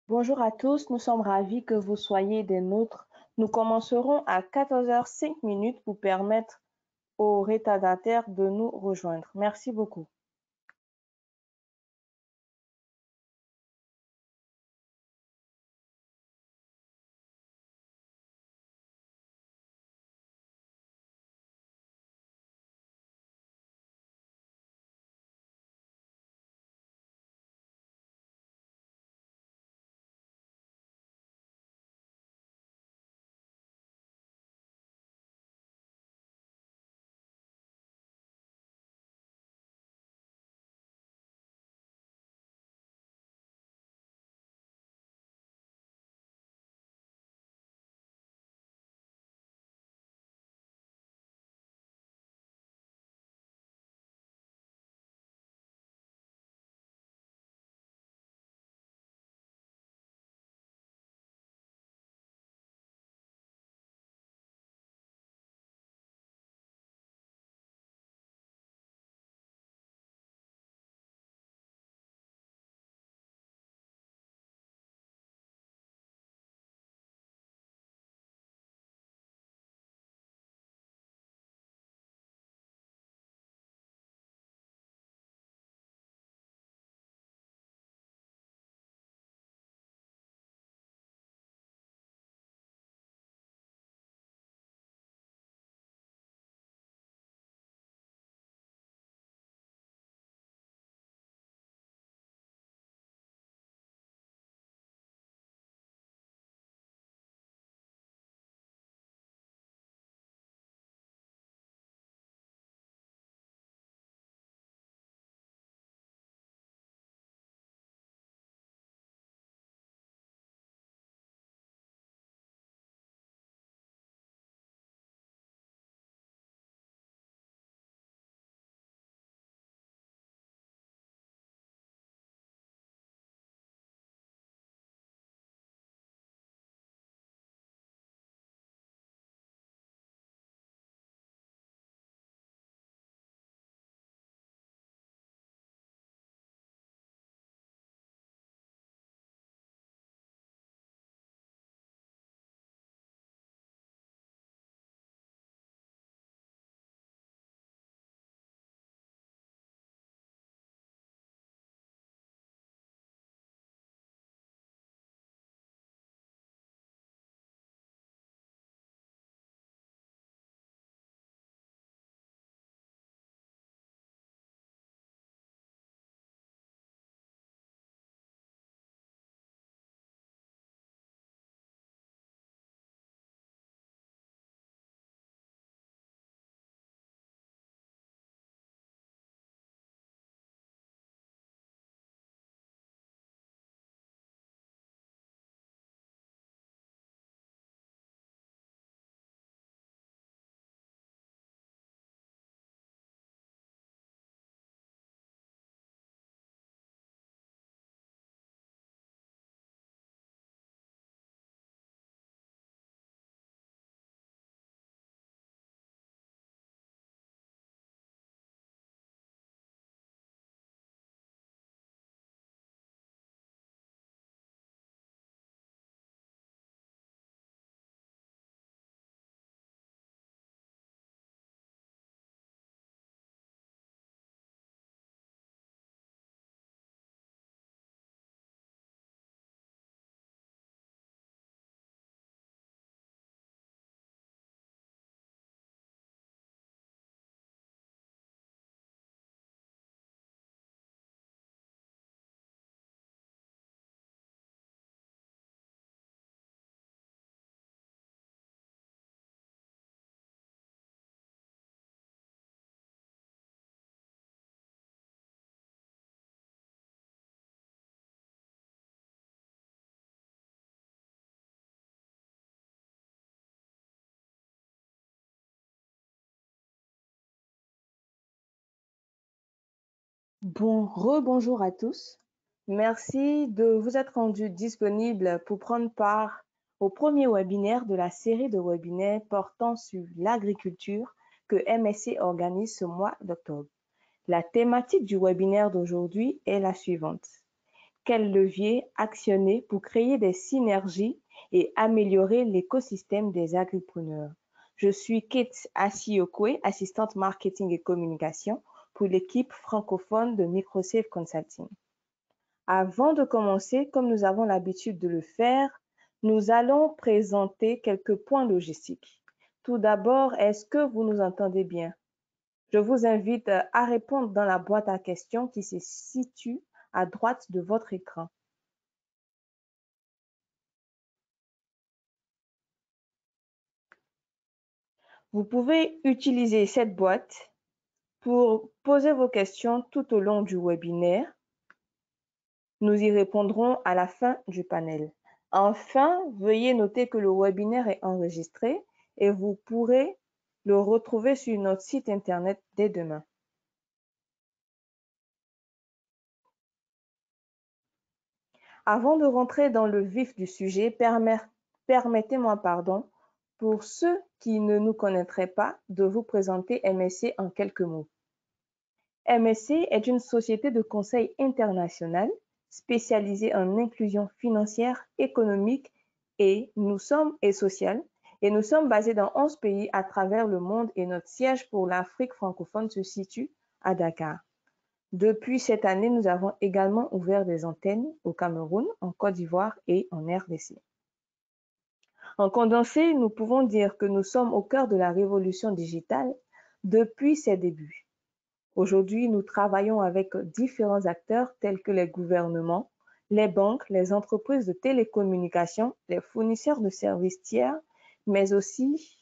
Bonjour à tous, nous sommes ravis que vous soyez des nôtres. Nous commencerons à 14h05 pour permettre aux retardataires de nous rejoindre. Merci beaucoup. Rebonjour à tous. Merci de vous être rendu disponible pour prendre part au premier webinaire de la série de webinaires portant sur l'agriculture que MSC organise ce mois d'octobre. La thématique du webinaire d'aujourd'hui est la suivante. quels leviers actionner pour créer des synergies et améliorer l'écosystème des agripreneurs. Je suis Kate Asiokwe, assistante marketing et communication pour l'équipe francophone de Microsafe Consulting. Avant de commencer, comme nous avons l'habitude de le faire, nous allons présenter quelques points logistiques. Tout d'abord, est-ce que vous nous entendez bien? Je vous invite à répondre dans la boîte à questions qui se situe à droite de votre écran. Vous pouvez utiliser cette boîte pour poser vos questions tout au long du webinaire. Nous y répondrons à la fin du panel. Enfin, veuillez noter que le webinaire est enregistré et vous pourrez le retrouver sur notre site internet dès demain. Avant de rentrer dans le vif du sujet, permettez-moi, pour ceux qui ne nous connaîtraient pas, de vous présenter MSC en quelques mots. MSC est une société de conseil internationale spécialisée en inclusion financière, économique et sociale, et nous sommes basés dans 11 pays à travers le monde et notre siège pour l'Afrique francophone se situe à Dakar. Depuis cette année, nous avons également ouvert des antennes au Cameroun, en Côte d'Ivoire et en RDC. En condensé, nous pouvons dire que nous sommes au cœur de la révolution digitale depuis ses débuts. Aujourd'hui, nous travaillons avec différents acteurs tels que les gouvernements, les banques, les entreprises de télécommunications, les fournisseurs de services tiers, mais aussi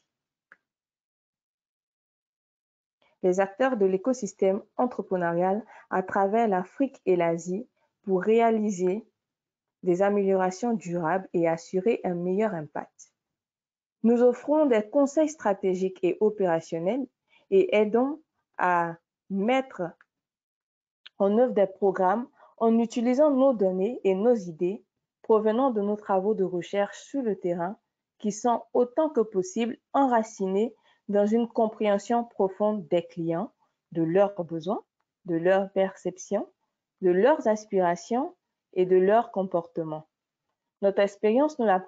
les acteurs de l'écosystème entrepreneurial à travers l'Afrique et l'Asie pour réaliser des améliorations durables et assurer un meilleur impact. Nous offrons des conseils stratégiques et opérationnels et aidons à mettre en œuvre des programmes en utilisant nos données et nos idées provenant de nos travaux de recherche sur le terrain qui sont autant que possible enracinés dans une compréhension profonde des clients, de leurs besoins, de leurs perceptions, de leurs aspirations et de leurs comportements. Notre expérience, nous la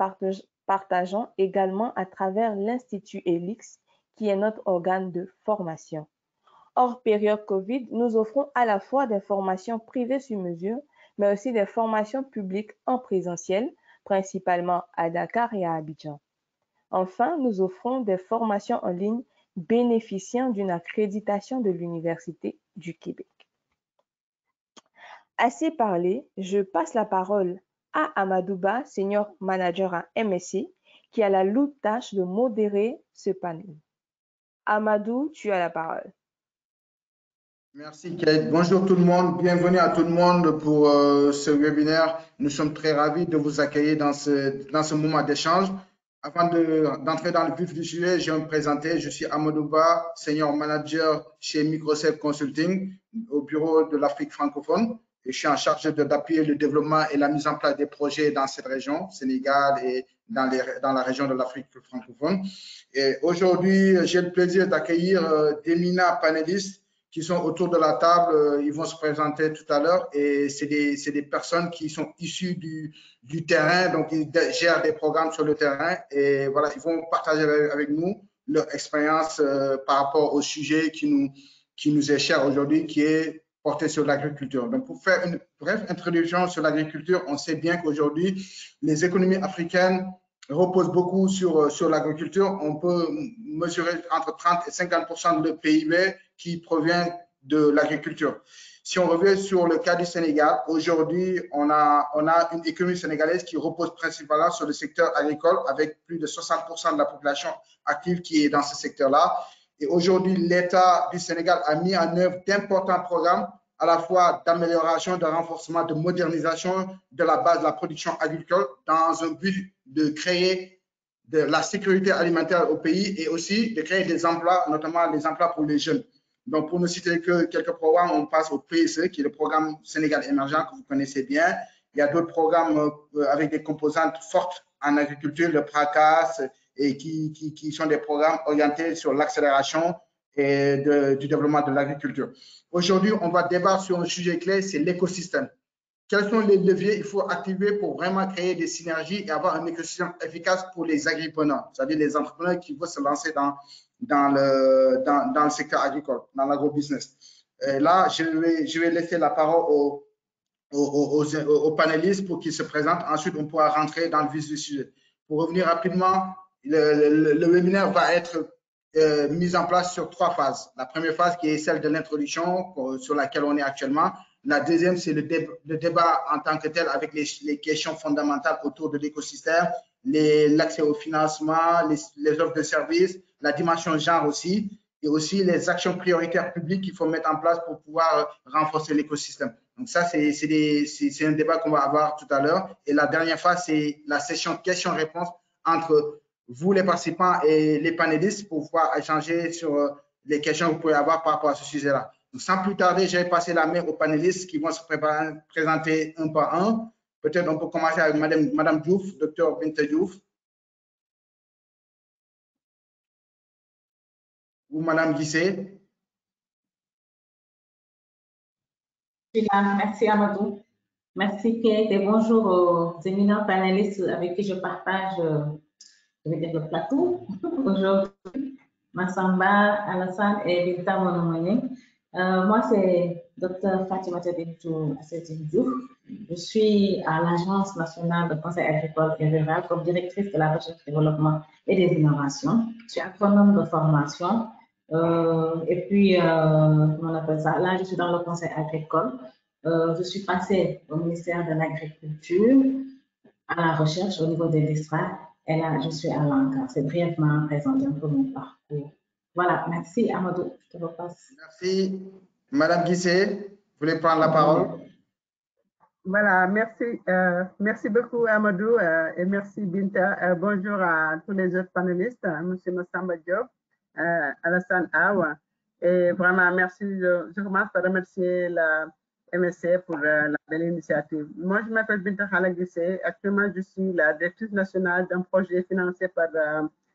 partageons également à travers l'Institut ELIX, qui est notre organe de formation. Hors période Covid, nous offrons à la fois des formations privées sur mesure, mais aussi des formations publiques en présentiel, principalement à Dakar et à Abidjan. Enfin, nous offrons des formations en ligne bénéficiant d'une accréditation de l'Université du Québec. Assez parlé, je passe la parole à Amadouba, Senior Manager à MSC, qui a la lourde tâche de modérer ce panel. Amadou, tu as la parole. Merci Kate. Bonjour tout le monde, bienvenue à tout le monde pour ce webinaire. Nous sommes très ravis de vous accueillir dans ce moment d'échange. Avant d'entrer dans le vif du sujet, je vais me présenter. Je suis Amadouba, Senior Manager chez Microsafe Consulting au bureau de l'Afrique francophone. Et je suis en charge d'appuyer le développement et la mise en place des projets dans cette région, Sénégal et dans la région de l'Afrique francophone. Et aujourd'hui, j'ai le plaisir d'accueillir d'éminents panélistes qui sont autour de la table. Ils vont se présenter tout à l'heure et c'est des personnes qui sont issues du terrain, donc ils gèrent des programmes sur le terrain et voilà, ils vont partager avec nous leur expérience par rapport au sujet qui nous est cher aujourd'hui, qui est porté sur l'agriculture. Donc, pour faire une brève introduction sur l'agriculture, on sait bien qu'aujourd'hui, les économies africaines reposent beaucoup sur l'agriculture. On peut mesurer entre 30 et 50% de PIB qui provient de l'agriculture. Si on revient sur le cas du Sénégal, aujourd'hui, on a une économie sénégalaise qui repose principalement sur le secteur agricole avec plus de 60% de la population active qui est dans ce secteur-là. Et aujourd'hui, l'État du Sénégal a mis en œuvre d'importants programmes à la fois d'amélioration, de renforcement, de modernisation de la base de la production agricole dans un but de créer de la sécurité alimentaire au pays et aussi de créer des emplois, notamment des emplois pour les jeunes. Donc, pour ne citer que quelques programmes, on passe au PSE, qui est le programme Sénégal émergent, que vous connaissez bien. Il y a d'autres programmes avec des composantes fortes en agriculture, le PRACAS, et qui sont des programmes orientés sur l'accélération et du développement de l'agriculture. Aujourd'hui, on va débattre sur un sujet clé, c'est l'écosystème. quels sont les leviers il faut activer pour vraiment créer des synergies et avoir un écosystème efficace pour les agripreneurs, c'est-à-dire les entrepreneurs qui veulent se lancer dans le secteur agricole, dans l'agrobusiness. Là, je vais laisser la parole aux panélistes pour qu'ils se présentent. Ensuite, on pourra rentrer dans le vif du sujet. Pour revenir rapidement, le webinaire va être mis en place sur 3 phases. La première phase qui est celle de l'introduction sur laquelle on est actuellement. La deuxième, c'est le débat en tant que tel avec les questions fondamentales autour de l'écosystème, l'accès au financement, les offres de services, la dimension genre aussi, et aussi les actions prioritaires publiques qu'il faut mettre en place pour pouvoir renforcer l'écosystème. Donc ça, c'est un débat qu'on va avoir tout à l'heure. Et la dernière phase, c'est la session questions-réponses entre vous, les participants, et les panélistes pour pouvoir échanger sur les questions que vous pouvez avoir par rapport à ce sujet-là. Donc, sans plus tarder, je vais passer la main aux panélistes qui vont se présenter un par un. Peut-être on peut commencer avec Madame Diouf, Dr Binta Diouf, ou Madame Guissé. Merci Amadou. Merci Kate et bonjour aux éminents panélistes avec qui je partage je vais dire le plateau. Aujourd'hui, Massamba, Alassane et Binta Monomone. Moi, c'est Dr Fatimata Bintou Assetine Diouf. Je suis à l'Agence nationale de conseil agricole et rural comme directrice de la recherche, développement et des innovations. Je suis agronome de formation. Et puis, comment on appelle ça? Là, je suis dans le conseil agricole. Je suis passée au ministère de l'Agriculture à la recherche au niveau des districts. Et là, je suis à l'ANCA. C'est brièvement présenté un peu mon parcours. Voilà, merci Amadou. Je te repasse. Merci. Madame Guissé, vous voulez prendre la parole? Voilà, merci beaucoup Amadou et merci Binta. Bonjour à tous les autres panélistes, Monsieur Massamba Diop, Alassane Awa. Et vraiment, merci. Je commence par remercier la MSC pour la belle initiative. Moi, je m'appelle Binta Khala Guissé. Actuellement, je suis la directrice nationale d'un projet financé par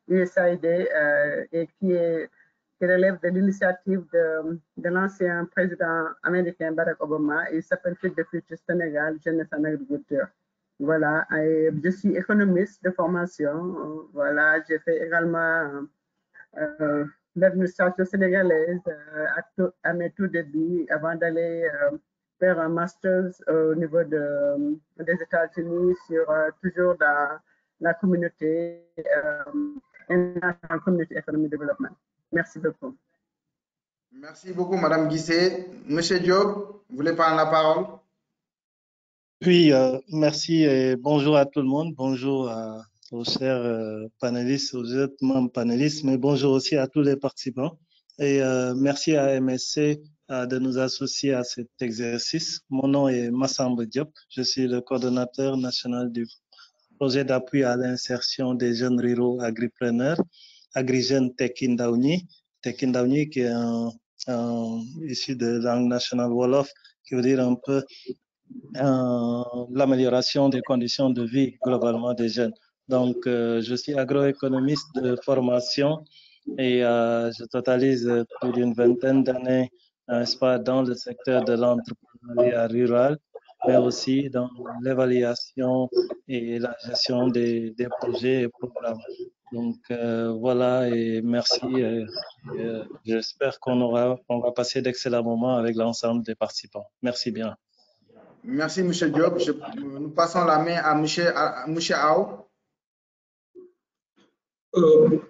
USAID et qui relève de l'initiative de l'ancien président américain Barack Obama. Il s'appelle Fit the Future Sénégal, jeunesse en agriculture. Voilà, et je suis économiste de formation. Voilà, j'ai fait également l'administration sénégalaise à mes tout débuts avant d'aller faire un master au niveau des États-Unis sur toujours dans la communauté International Community Economic Development. Merci beaucoup. Merci beaucoup, Madame Guissé. Monsieur Diop, vous voulez prendre la parole? Oui, merci et bonjour à tout le monde. Bonjour aux chers panélistes, aux autres membres panélistes, mais bonjour aussi à tous les participants. Et merci à MSC de nous associer à cet exercice. Mon nom est Massamba Diop. Je suis le coordonnateur national du projet d'appui à l'insertion des jeunes ruraux agripreneurs, AgriJeunes Tekindaouni. Tekindaouni qui est issu de langue nationale Wolof, qui veut dire un peu l'amélioration des conditions de vie globalement des jeunes. Donc, je suis agroéconomiste de formation et je totalise plus d'une vingtaine d'années dans le secteur de l'entrepreneuriat rural, mais aussi dans l'évaluation et la gestion des projets et programmes. Donc voilà, et merci. J'espère qu'on va passer d'excellents moments avec l'ensemble des participants. Merci bien. Merci, M. Diop. Nous passons la main à M. Ao.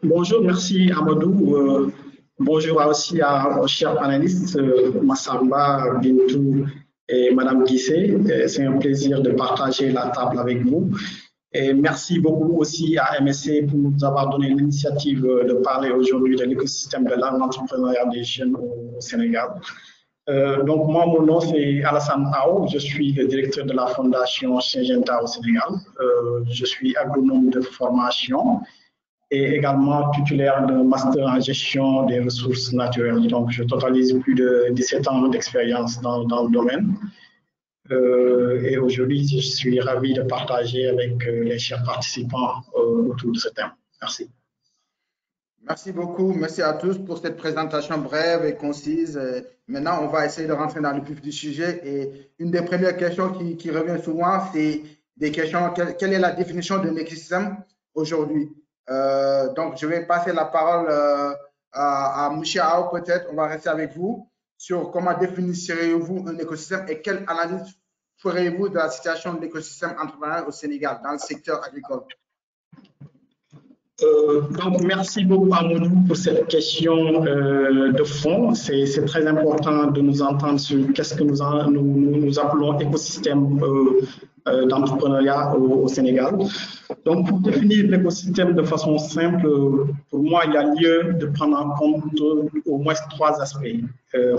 Bonjour, merci Amadou. Bonjour aussi aux chers panélistes, Massamba, Bintou et Madame Guissé. C'est un plaisir de partager la table avec vous. Et merci beaucoup aussi à MSC pour nous avoir donné l'initiative de parler aujourd'hui de l'écosystème de l'entrepreneuriat des jeunes au Sénégal. Donc moi, mon nom c'est Alassane Ao, je suis le directeur de la fondation Syngenta au Sénégal. Je suis agronome de formation et également titulaire d'un master en gestion des ressources naturelles. Donc je totalise plus de 17 ans d'expérience dans le domaine. Et aujourd'hui, je suis ravi de partager avec les chers participants autour de ce thème. Merci. Merci beaucoup. Merci à tous pour cette présentation brève et concise. Maintenant, on va essayer de rentrer dans le vif du sujet. Et une des premières questions qui revient souvent, c'est des questions, quelle est la définition d'un écosystème aujourd'hui? Donc, je vais passer la parole à M. Ao, peut-être. On va rester avec vous sur comment définisseriez-vous un écosystème et quelle analyse ferez-vous de la situation de l'écosystème entrepreneurial au Sénégal dans le secteur agricole? Donc, merci beaucoup Amadou pour cette question de fond. C'est très important de nous entendre sur qu'est-ce que nous appelons écosystème d'entrepreneuriat au Sénégal. Donc, pour définir l'écosystème de façon simple, pour moi, il y a lieu de prendre en compte au moins trois aspects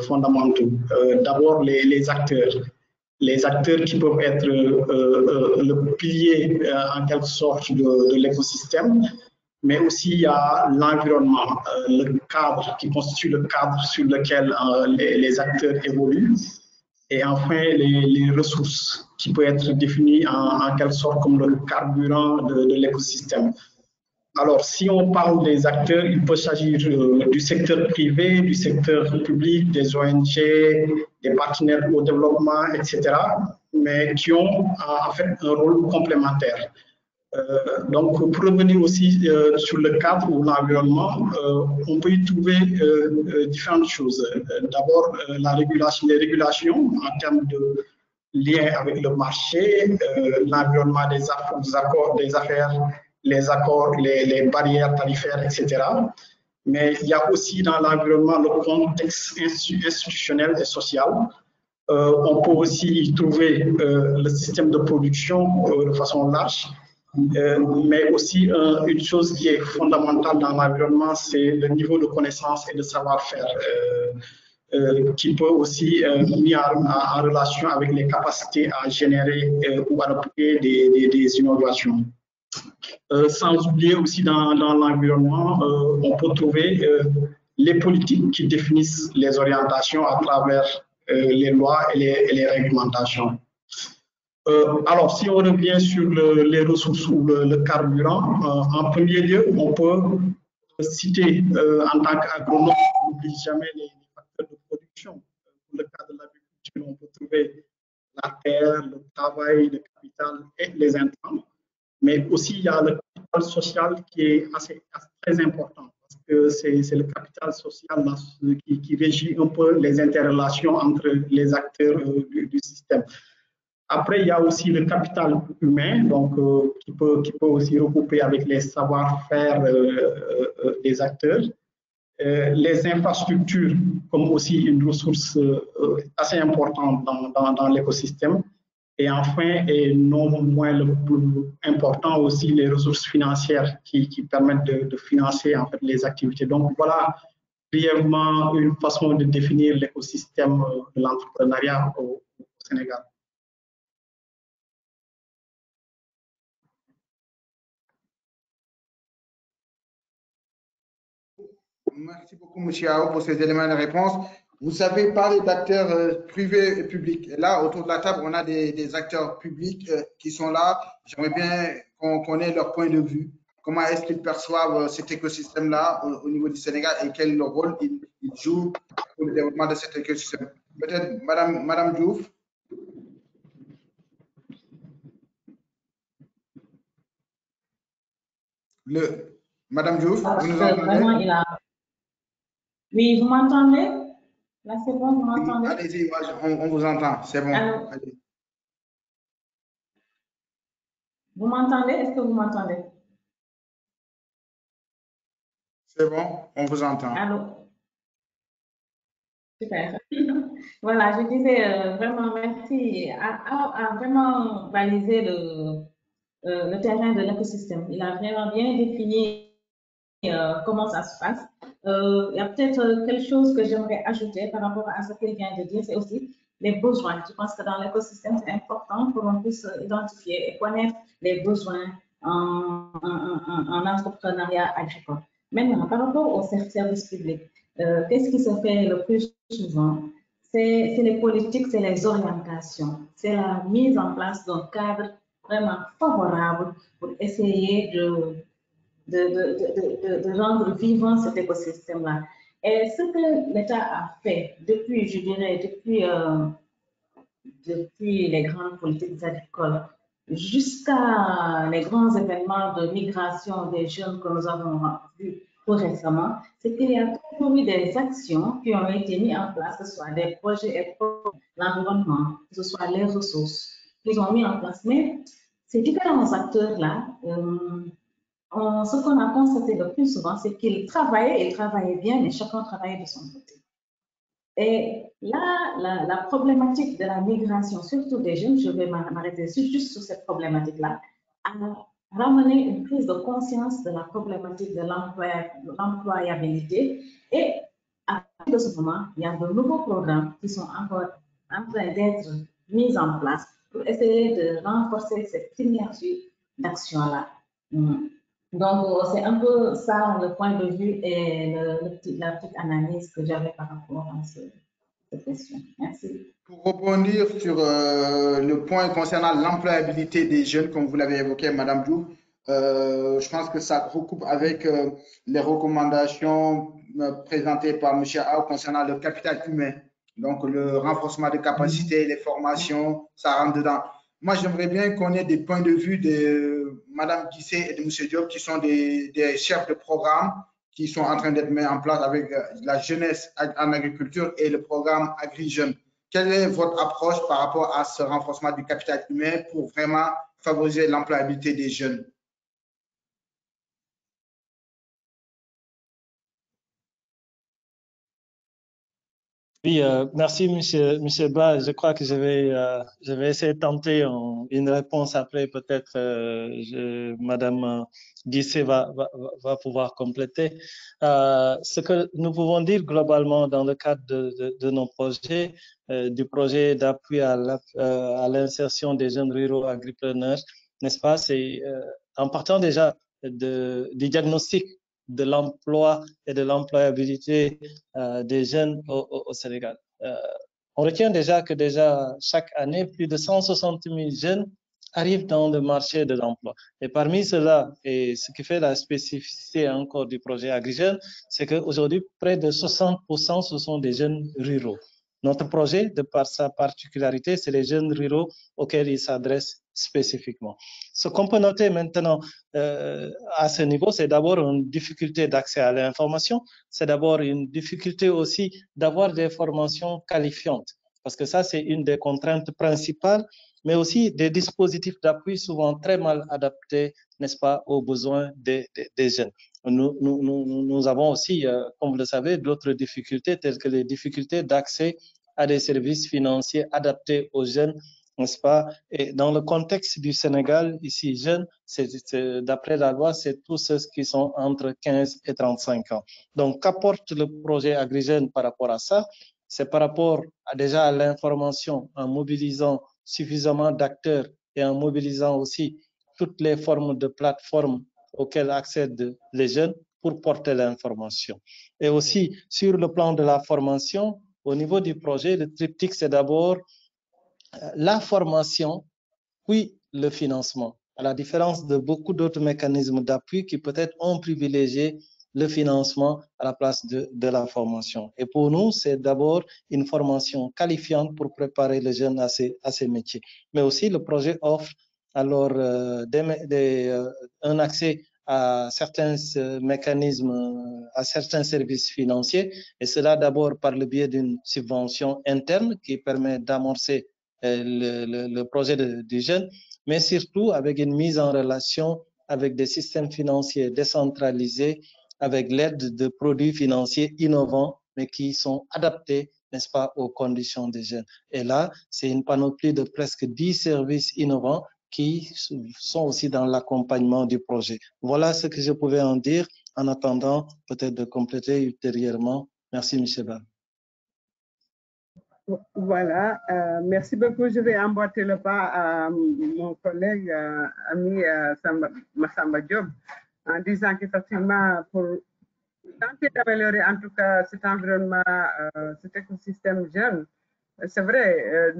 fondamentaux. D'abord, les acteurs. Les acteurs qui peuvent être le pilier en quelque sorte de l'écosystème, mais aussi il y a l'environnement, le cadre qui constitue le cadre sur lequel les acteurs évoluent, et enfin les ressources qui peuvent être définies en quelque sorte comme le carburant de l'écosystème. Alors, si on parle des acteurs, il peut s'agir du secteur privé, du secteur public, des ONG, des partenaires au développement, etc., mais qui ont en fait un rôle complémentaire. Donc, pour revenir aussi sur le cadre ou l'environnement, on peut y trouver différentes choses. D'abord, les régulations en termes de lien avec le marché, l'environnement des affaires, les accords, les barrières tarifaires, etc. Mais il y a aussi dans l'environnement le contexte institutionnel et social. On peut aussi y trouver le système de production de façon large. Mais aussi une chose qui est fondamentale dans l'environnement, c'est le niveau de connaissance et de savoir-faire qui peut aussi mis en relation avec les capacités à générer ou à appliquer des innovations. Sans oublier aussi dans l'environnement, on peut trouver les politiques qui définissent les orientations à travers les lois et les réglementations. Alors, si on revient sur les ressources ou le carburant, en premier lieu, on peut citer en tant qu'agronome, on n'oublie jamais les facteurs de production. Pour le cas de l'agriculture, on peut trouver la terre, le travail, le capital et les intrants. Mais aussi, il y a le capital social qui est très important parce que c'est le capital social qui régit un peu les interrelations entre les acteurs du système. Après, il y a aussi le capital humain, donc, qui peut aussi regrouper avec les savoir-faire des acteurs. Les infrastructures comme aussi une ressource assez importante dans l'écosystème. Et enfin, et non moins le plus important aussi, les ressources financières qui permettent de financer en fait, les activités. Donc voilà brièvement une façon de définir l'écosystème de l'entrepreneuriat au Sénégal. Merci beaucoup, M. Ao, pour ces éléments de réponse. Vous avez parlé d'acteurs privés et publics. Et là, autour de la table, on a des acteurs publics qui sont là. J'aimerais bien qu'on connaisse leur point de vue. Comment est-ce qu'ils perçoivent cet écosystème-là au niveau du Sénégal et quel rôle ils jouent pour le développement de cet écosystème. Peut-être Madame Diouf. Madame Diouf, vous nous entendez? Oui, vous m'entendez? Là, c'est bon, vous m'entendez? Allez-y, on vous entend, c'est bon. Allez. Vous m'entendez? Est-ce que vous m'entendez? C'est bon, on vous entend. Allô? Super. Voilà, je disais vraiment merci à vraiment baliser le terrain de l'écosystème. Il a vraiment bien défini comment ça se passe. Il y a peut-être quelque chose que j'aimerais ajouter par rapport à ce qu'il vient de dire, c'est aussi les besoins. Je pense que dans l'écosystème, c'est important pour qu'on puisse identifier et connaître les besoins en entrepreneuriat agricole. Maintenant, par rapport au service public, qu'est-ce qui se fait le plus souvent? C'est les politiques, c'est les orientations, c'est la mise en place d'un cadre vraiment favorable pour essayer de rendre vivant cet écosystème-là. Et ce que l'État a fait depuis, je dirais, depuis les grandes politiques agricoles jusqu'à les grands événements de migration des jeunes que nous avons vus tout récemment, c'est qu'il y a toujours eu des actions qui ont été mises en place, que ce soit des projets pour l'environnement, que ce soit les ressources qu'ils ont mis en place. Mais ces différents acteurs-là, ce qu'on a constaté le plus souvent, c'est qu'ils travaillaient bien, mais chacun travaillait de son côté. Et là, la problématique de la migration, surtout des jeunes, je vais m'arrêter juste sur cette problématique-là, a ramené une prise de conscience de la problématique de l'employabilité. Et à partir de ce moment, il y a de nouveaux programmes qui sont encore en train d'être mis en place pour essayer de renforcer cette synergie d'action-là. Donc, c'est un peu ça le point de vue et la petite analyse que j'avais par rapport à cette question. Merci. Pour rebondir sur le point concernant l'employabilité des jeunes, comme vous l'avez évoqué, Madame Diouf, je pense que ça recoupe avec les recommandations présentées par M. Ao concernant le capital humain. Donc, le renforcement des capacités, les formations, ça rentre dedans. Moi, j'aimerais bien qu'on ait des points de vue de Mme Guissé et de M. Diop, qui sont des chefs de programme qui sont en train d'être mis en place avec la jeunesse en agriculture et le programme Agri-Jeunes. Quelle est votre approche par rapport à ce renforcement du capital humain pour vraiment favoriser l'employabilité des jeunes? Oui, merci, monsieur Ba. Je crois que je vais essayer de tenter une réponse après. Peut-être Madame Guissé va pouvoir compléter. Ce que nous pouvons dire globalement dans le cadre de nos projets, du projet d'appui à l'insertion des jeunes ruraux agripreneurs, n'est-ce pas? C'est en partant déjà du diagnostic de l'emploi et de l'employabilité des jeunes au Sénégal. On retient déjà que chaque année, plus de 160 000 jeunes arrivent dans le marché de l'emploi. Et parmi ceux-là, et ce qui fait la spécificité encore du projet Agri-Jeunes, c'est qu'aujourd'hui, près de 60% ce sont des jeunes ruraux. Notre projet, de par sa particularité, c'est les jeunes ruraux auxquels il s'adresse spécifiquement. Ce qu'on peut noter maintenant à ce niveau, c'est d'abord une difficulté d'accès à l'information, c'est d'abord une difficulté aussi d'avoir des formations qualifiantes, parce que ça, c'est une des contraintes principales, mais aussi des dispositifs d'appui souvent très mal adaptés, n'est-ce pas, aux besoins des jeunes. Nous avons aussi, comme vous le savez, d'autres difficultés, telles que les difficultés d'accès à des services financiers adaptés aux jeunes, n'est-ce pas? Et dans le contexte du Sénégal, ici, jeunes, d'après la loi, c'est tous ceux qui sont entre 15 et 35 ans. Donc, qu'apporte le projet Agri-Jeunes par rapport à ça? C'est par rapport déjà à l'information, en mobilisant suffisamment d'acteurs et en mobilisant aussi toutes les formes de plateformes auxquelles accèdent les jeunes pour porter l'information. Et aussi, sur le plan de la formation, au niveau du projet, le triptyque, c'est d'abord la formation, puis le financement, à la différence de beaucoup d'autres mécanismes d'appui qui peut-être ont privilégié le financement à la place de la formation. Et pour nous, c'est d'abord une formation qualifiante pour préparer les jeunes à ces métiers. Mais aussi, le projet offre alors un accès à certains mécanismes, à certains services financiers, et cela d'abord par le biais d'une subvention interne qui permet d'amorcer le projet des jeunes, mais surtout avec une mise en relation avec des systèmes financiers décentralisés, avec l'aide de produits financiers innovants, mais qui sont adaptés, n'est-ce pas, aux conditions des jeunes. Et là, c'est une panoplie de presque 10 services innovants qui sont aussi dans l'accompagnement du projet. Voilà ce que je pouvais en dire, en attendant peut-être de compléter ultérieurement. Merci, M. Ba. Voilà, merci beaucoup. Je vais emboîter le pas à mon collègue, ami Massamba Diop, en disant qu'effectivement, pour tenter d'améliorer en tout cas cet environnement, cet écosystème jeune, c'est vrai,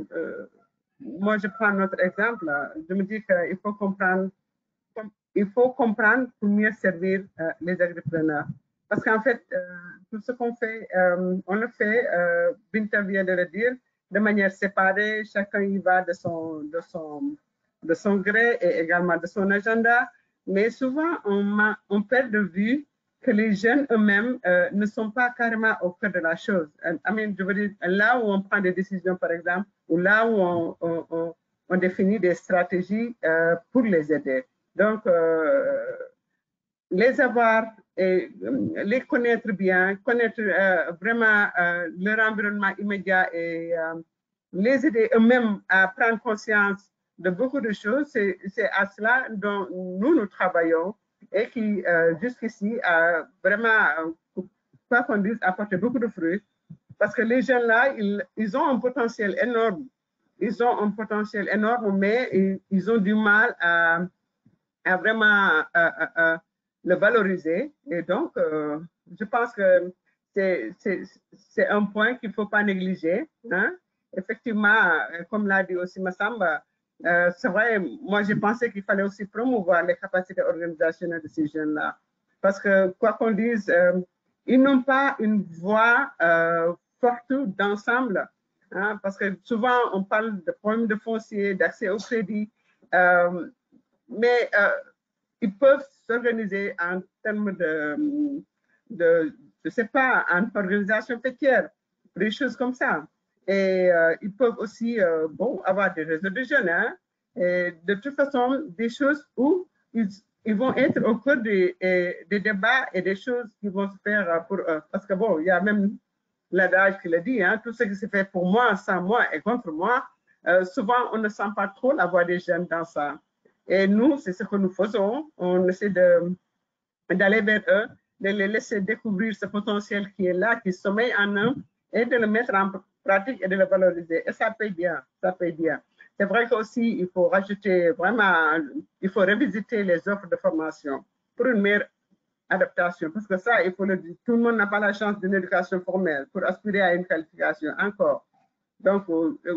moi je prends notre exemple, je me dis qu'il faut comprendre il faut comprendre pour mieux servir les agripreneurs. Parce qu'en fait, tout ce qu'on fait, on le fait, Binta vient de le dire, de manière séparée, chacun y va de son gré et également de son agenda, mais souvent on perd de vue que les jeunes eux-mêmes ne sont pas carrément au cœur de la chose. Je veux dire, là où on prend des décisions, par exemple, ou là où on définit des stratégies pour les aider. Donc, les avoir et les connaître bien, connaître vraiment leur environnement immédiat et les aider eux-mêmes à prendre conscience de beaucoup de choses, c'est à cela dont nous travaillons et qui, jusqu'ici, a vraiment, quoi qu'on dise, apporté beaucoup de fruits. Parce que les jeunes-là, ils ont un potentiel énorme. Ils ont un potentiel énorme, mais ils ont du mal à vraiment le valoriser. Et donc, je pense que c'est un point qu'il ne faut pas négliger. Hein? Effectivement, comme l'a dit aussi Massamba, c'est vrai, moi j'ai pensé qu'il fallait aussi promouvoir les capacités organisationnelles de ces jeunes-là. Parce que, quoi qu'on dise, ils n'ont pas une voix forte d'ensemble. Hein? Parce que souvent, on parle de problèmes de foncier, d'accès au crédit, mais ils peuvent s'organiser en termes je sais pas, en organisation fêtière, des choses comme ça. Et ils peuvent aussi, bon, avoir des réseaux de jeunes, hein, et de toute façon, des choses où ils vont être au cœur des débats et des choses qui vont se faire pour eux. Parce que bon, il y a même l'adage qui le dit, hein, tout ce qui se fait pour moi, sans moi et contre moi, souvent on ne sent pas trop la voix des jeunes dans ça. Et nous, c'est ce que nous faisons. On essaie d'aller vers eux, de les laisser découvrir ce potentiel qui est là, qui sommeille en eux, et de le mettre en pratique et de le valoriser. Et ça paye bien, ça paye bien. C'est vrai qu'aussi, il faut rajouter vraiment, il faut revisiter les offres de formation pour une meilleure adaptation. Parce que ça, il faut le dire, tout le monde n'a pas la chance d'une éducation formelle pour aspirer à une qualification encore. Donc,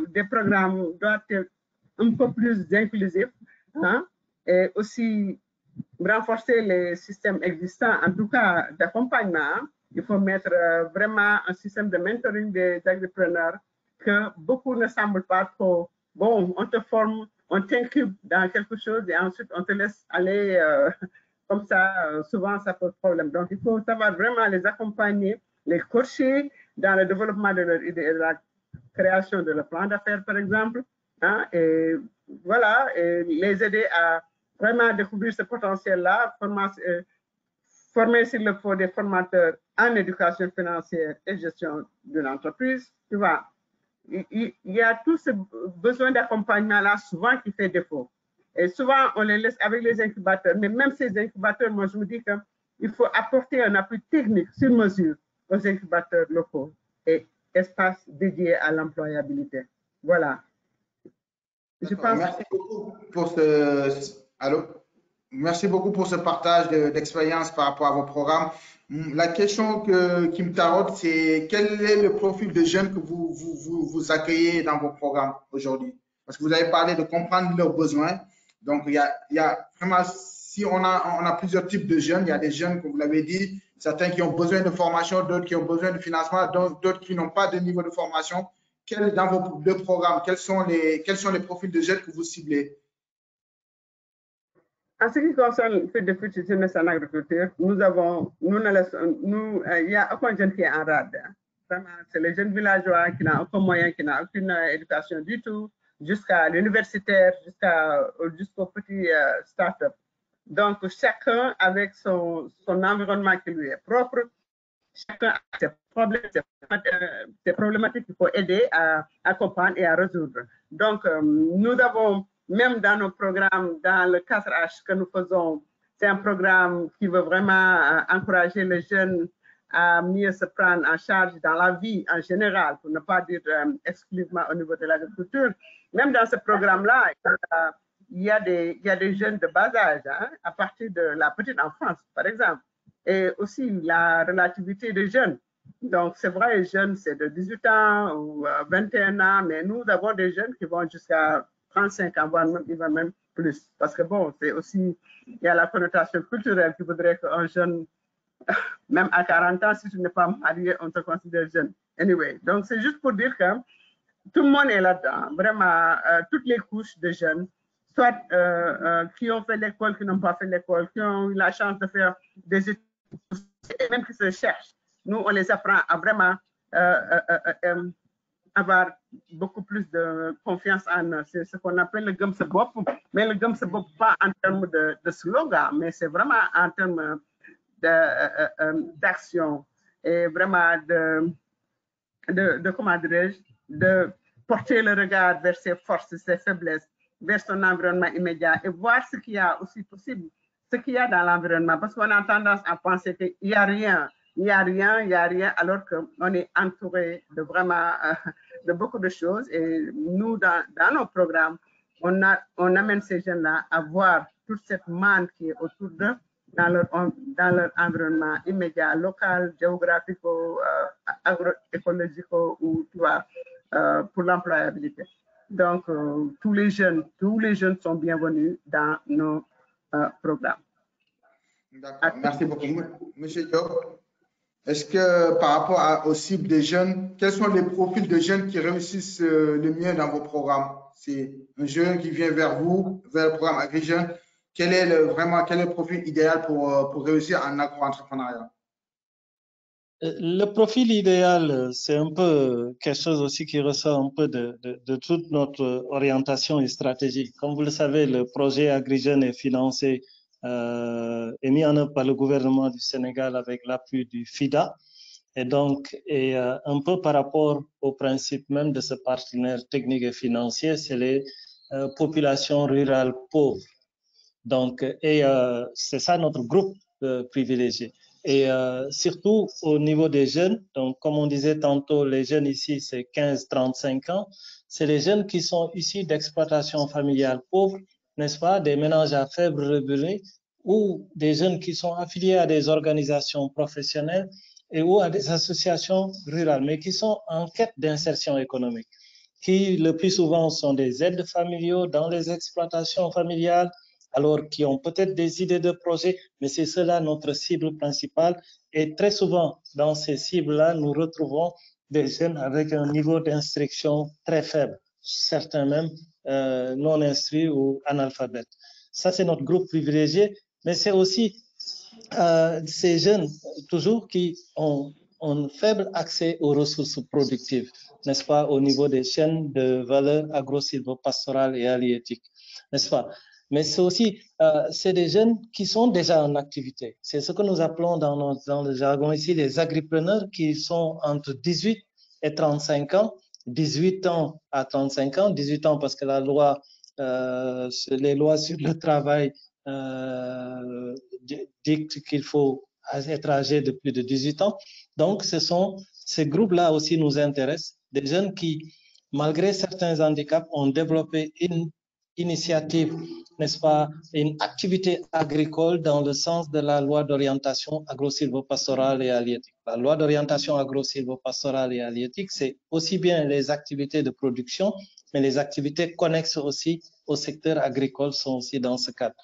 des programmes doivent être un peu plus inclusifs, hein, et aussi renforcer les systèmes existants, en tout cas d'accompagnement. Il faut mettre vraiment un système de mentoring des agripreneurs que beaucoup ne semblent pas trop. Bon, on te forme, on t'incube dans quelque chose et ensuite on te laisse aller comme ça. Souvent, ça pose problème. Donc, il faut savoir vraiment les accompagner, les coacher dans le développement de leur idée et la création de leur plan d'affaires, par exemple. Hein, et voilà, et les aider à vraiment découvrir ce potentiel-là, former s'il le faut des formateurs en éducation financière et gestion d'une entreprise. Tu vois, il y a tout ce besoin d'accompagnement-là souvent qui fait défaut. Et souvent, on les laisse avec les incubateurs. Mais même ces incubateurs, moi, je vous dis qu'il faut apporter un appui technique sur mesure aux incubateurs locaux et espaces dédiés à l'employabilité. Voilà. Je pense... Merci beaucoup pour ce... Allô? Merci beaucoup pour ce partage d'expérience par rapport à vos programmes. La question qui me taraude, c'est quel est le profil de jeunes que vous accueillez dans vos programmes aujourd'hui? Parce que vous avez parlé de comprendre leurs besoins. Donc, il y a vraiment, si on a plusieurs types de jeunes, il y a des jeunes, comme vous l'avez dit, certains qui ont besoin de formation, d'autres qui ont besoin de financement, d'autres qui n'ont pas de niveau de formation. Dans vos deux programmes, quels sont les profils de jeunes que vous ciblez? En ce qui concerne le fait de futur jeunesse en agriculture, il y a aucun jeune qui est en rade. Vraiment, c'est les jeunes villageois qui n'ont aucun moyen, qui n'ont aucune éducation du tout, jusqu'à l'universitaire, jusqu'au petit start-up. Donc, chacun avec son environnement qui lui est propre, chacun a ses problèmes, ses problématiques qu'il faut aider à comprendre et à résoudre. Donc, nous avons, même dans nos programmes, dans le 4H que nous faisons, c'est un programme qui veut vraiment encourager les jeunes à mieux se prendre en charge dans la vie en général, pour ne pas dire exclusivement au niveau de l'agriculture. Même dans ce programme-là, il y a des jeunes de bas âge, hein, à partir de la petite enfance, par exemple. Et aussi la relativité des jeunes. Donc, c'est vrai, les jeunes, c'est de 18 ans ou 21 ans, mais nous avons des jeunes qui vont jusqu'à 35 ans, voire même, ils vont même plus. Parce que bon, c'est aussi, il y a la connotation culturelle qui voudrait qu'un jeune, même à 40 ans, si tu n'es pas marié, on te considère jeune. Anyway, donc c'est juste pour dire que tout le monde est là-dedans, vraiment, toutes les couches de jeunes, soit qui ont fait l'école, qui n'ont pas fait l'école, qui ont eu la chance de faire des études, et même qui se cherchent. Nous, on les apprend à vraiment avoir beaucoup plus de confiance en eux. C'est ce qu'on appelle le gum se bop, mais le gum se bop pas en termes de slogan, mais c'est vraiment en termes d'action et vraiment comment dirais-je, de porter le regard vers ses forces, ses faiblesses, vers son environnement immédiat et voir ce qu'il y a aussi possible, ce qu'il y a dans l'environnement, parce qu'on a tendance à penser qu'il n'y a rien, il n'y a rien, il n'y a rien, alors qu'on est entouré de vraiment de beaucoup de choses. Et nous, dans nos programmes, on amène ces jeunes-là à voir toute cette manne qui est autour d'eux, dans leur environnement immédiat, local, géographique, agroécologique ou tu vois, pour l'employabilité. Donc, tous les jeunes sont bienvenus dans nos programmes. D'accord, merci beaucoup. Monsieur Diop, est-ce que par rapport aux cibles des jeunes, quels sont les profils de jeunes qui réussissent le mieux dans vos programmes? C'est un jeune qui vient vers vous, vers le programme AgriJeunes. Quel est le profil idéal pour réussir en agro-entrepreneuriat? Le profil idéal, c'est un peu quelque chose aussi qui ressort un peu de toute notre orientation et stratégie. Comme vous le savez, le projet AgriJeunes est financé est mis en œuvre par le gouvernement du Sénégal avec l'appui du FIDA. Et donc, un peu par rapport au principe même de ce partenaire technique et financier, c'est les populations rurales pauvres. Donc, c'est ça notre groupe privilégié. Et surtout au niveau des jeunes, donc comme on disait tantôt, les jeunes ici, c'est 15-35 ans. C'est les jeunes qui sont issus d'exploitations familiales pauvres, n'est-ce pas, des ménages à faible revenu ou des jeunes qui sont affiliés à des organisations professionnelles et ou à des associations rurales, mais qui sont en quête d'insertion économique, qui le plus souvent sont des aides familiaux dans les exploitations familiales, alors qui ont peut-être des idées de projet, mais c'est cela notre cible principale. Et très souvent, dans ces cibles-là, nous retrouvons des jeunes avec un niveau d'instruction très faible, certains même non instruits ou analphabètes. Ça, c'est notre groupe privilégié, mais c'est aussi ces jeunes, toujours, qui ont un faible accès aux ressources productives, n'est-ce pas, au niveau des chaînes de valeur agro-silvopastorales et halieutiques, n'est-ce pas? Mais c'est aussi, c'est des jeunes qui sont déjà en activité. C'est ce que nous appelons dans le jargon ici les agripreneurs qui sont entre 18 et 35 ans, 18 ans à 35 ans, 18 ans parce que la loi, les lois sur le travail dictent qu'il faut être âgé de plus de 18 ans. Donc, ces groupes-là aussi nous intéressent, des jeunes qui, malgré certains handicaps, ont développé une initiative, n'est-ce pas, une activité agricole dans le sens de la loi d'orientation agro-silvopastorale et halieutique. La loi d'orientation agro-silvopastorale et halieutique, c'est aussi bien les activités de production, mais les activités connexes aussi au secteur agricole sont aussi dans ce cadre.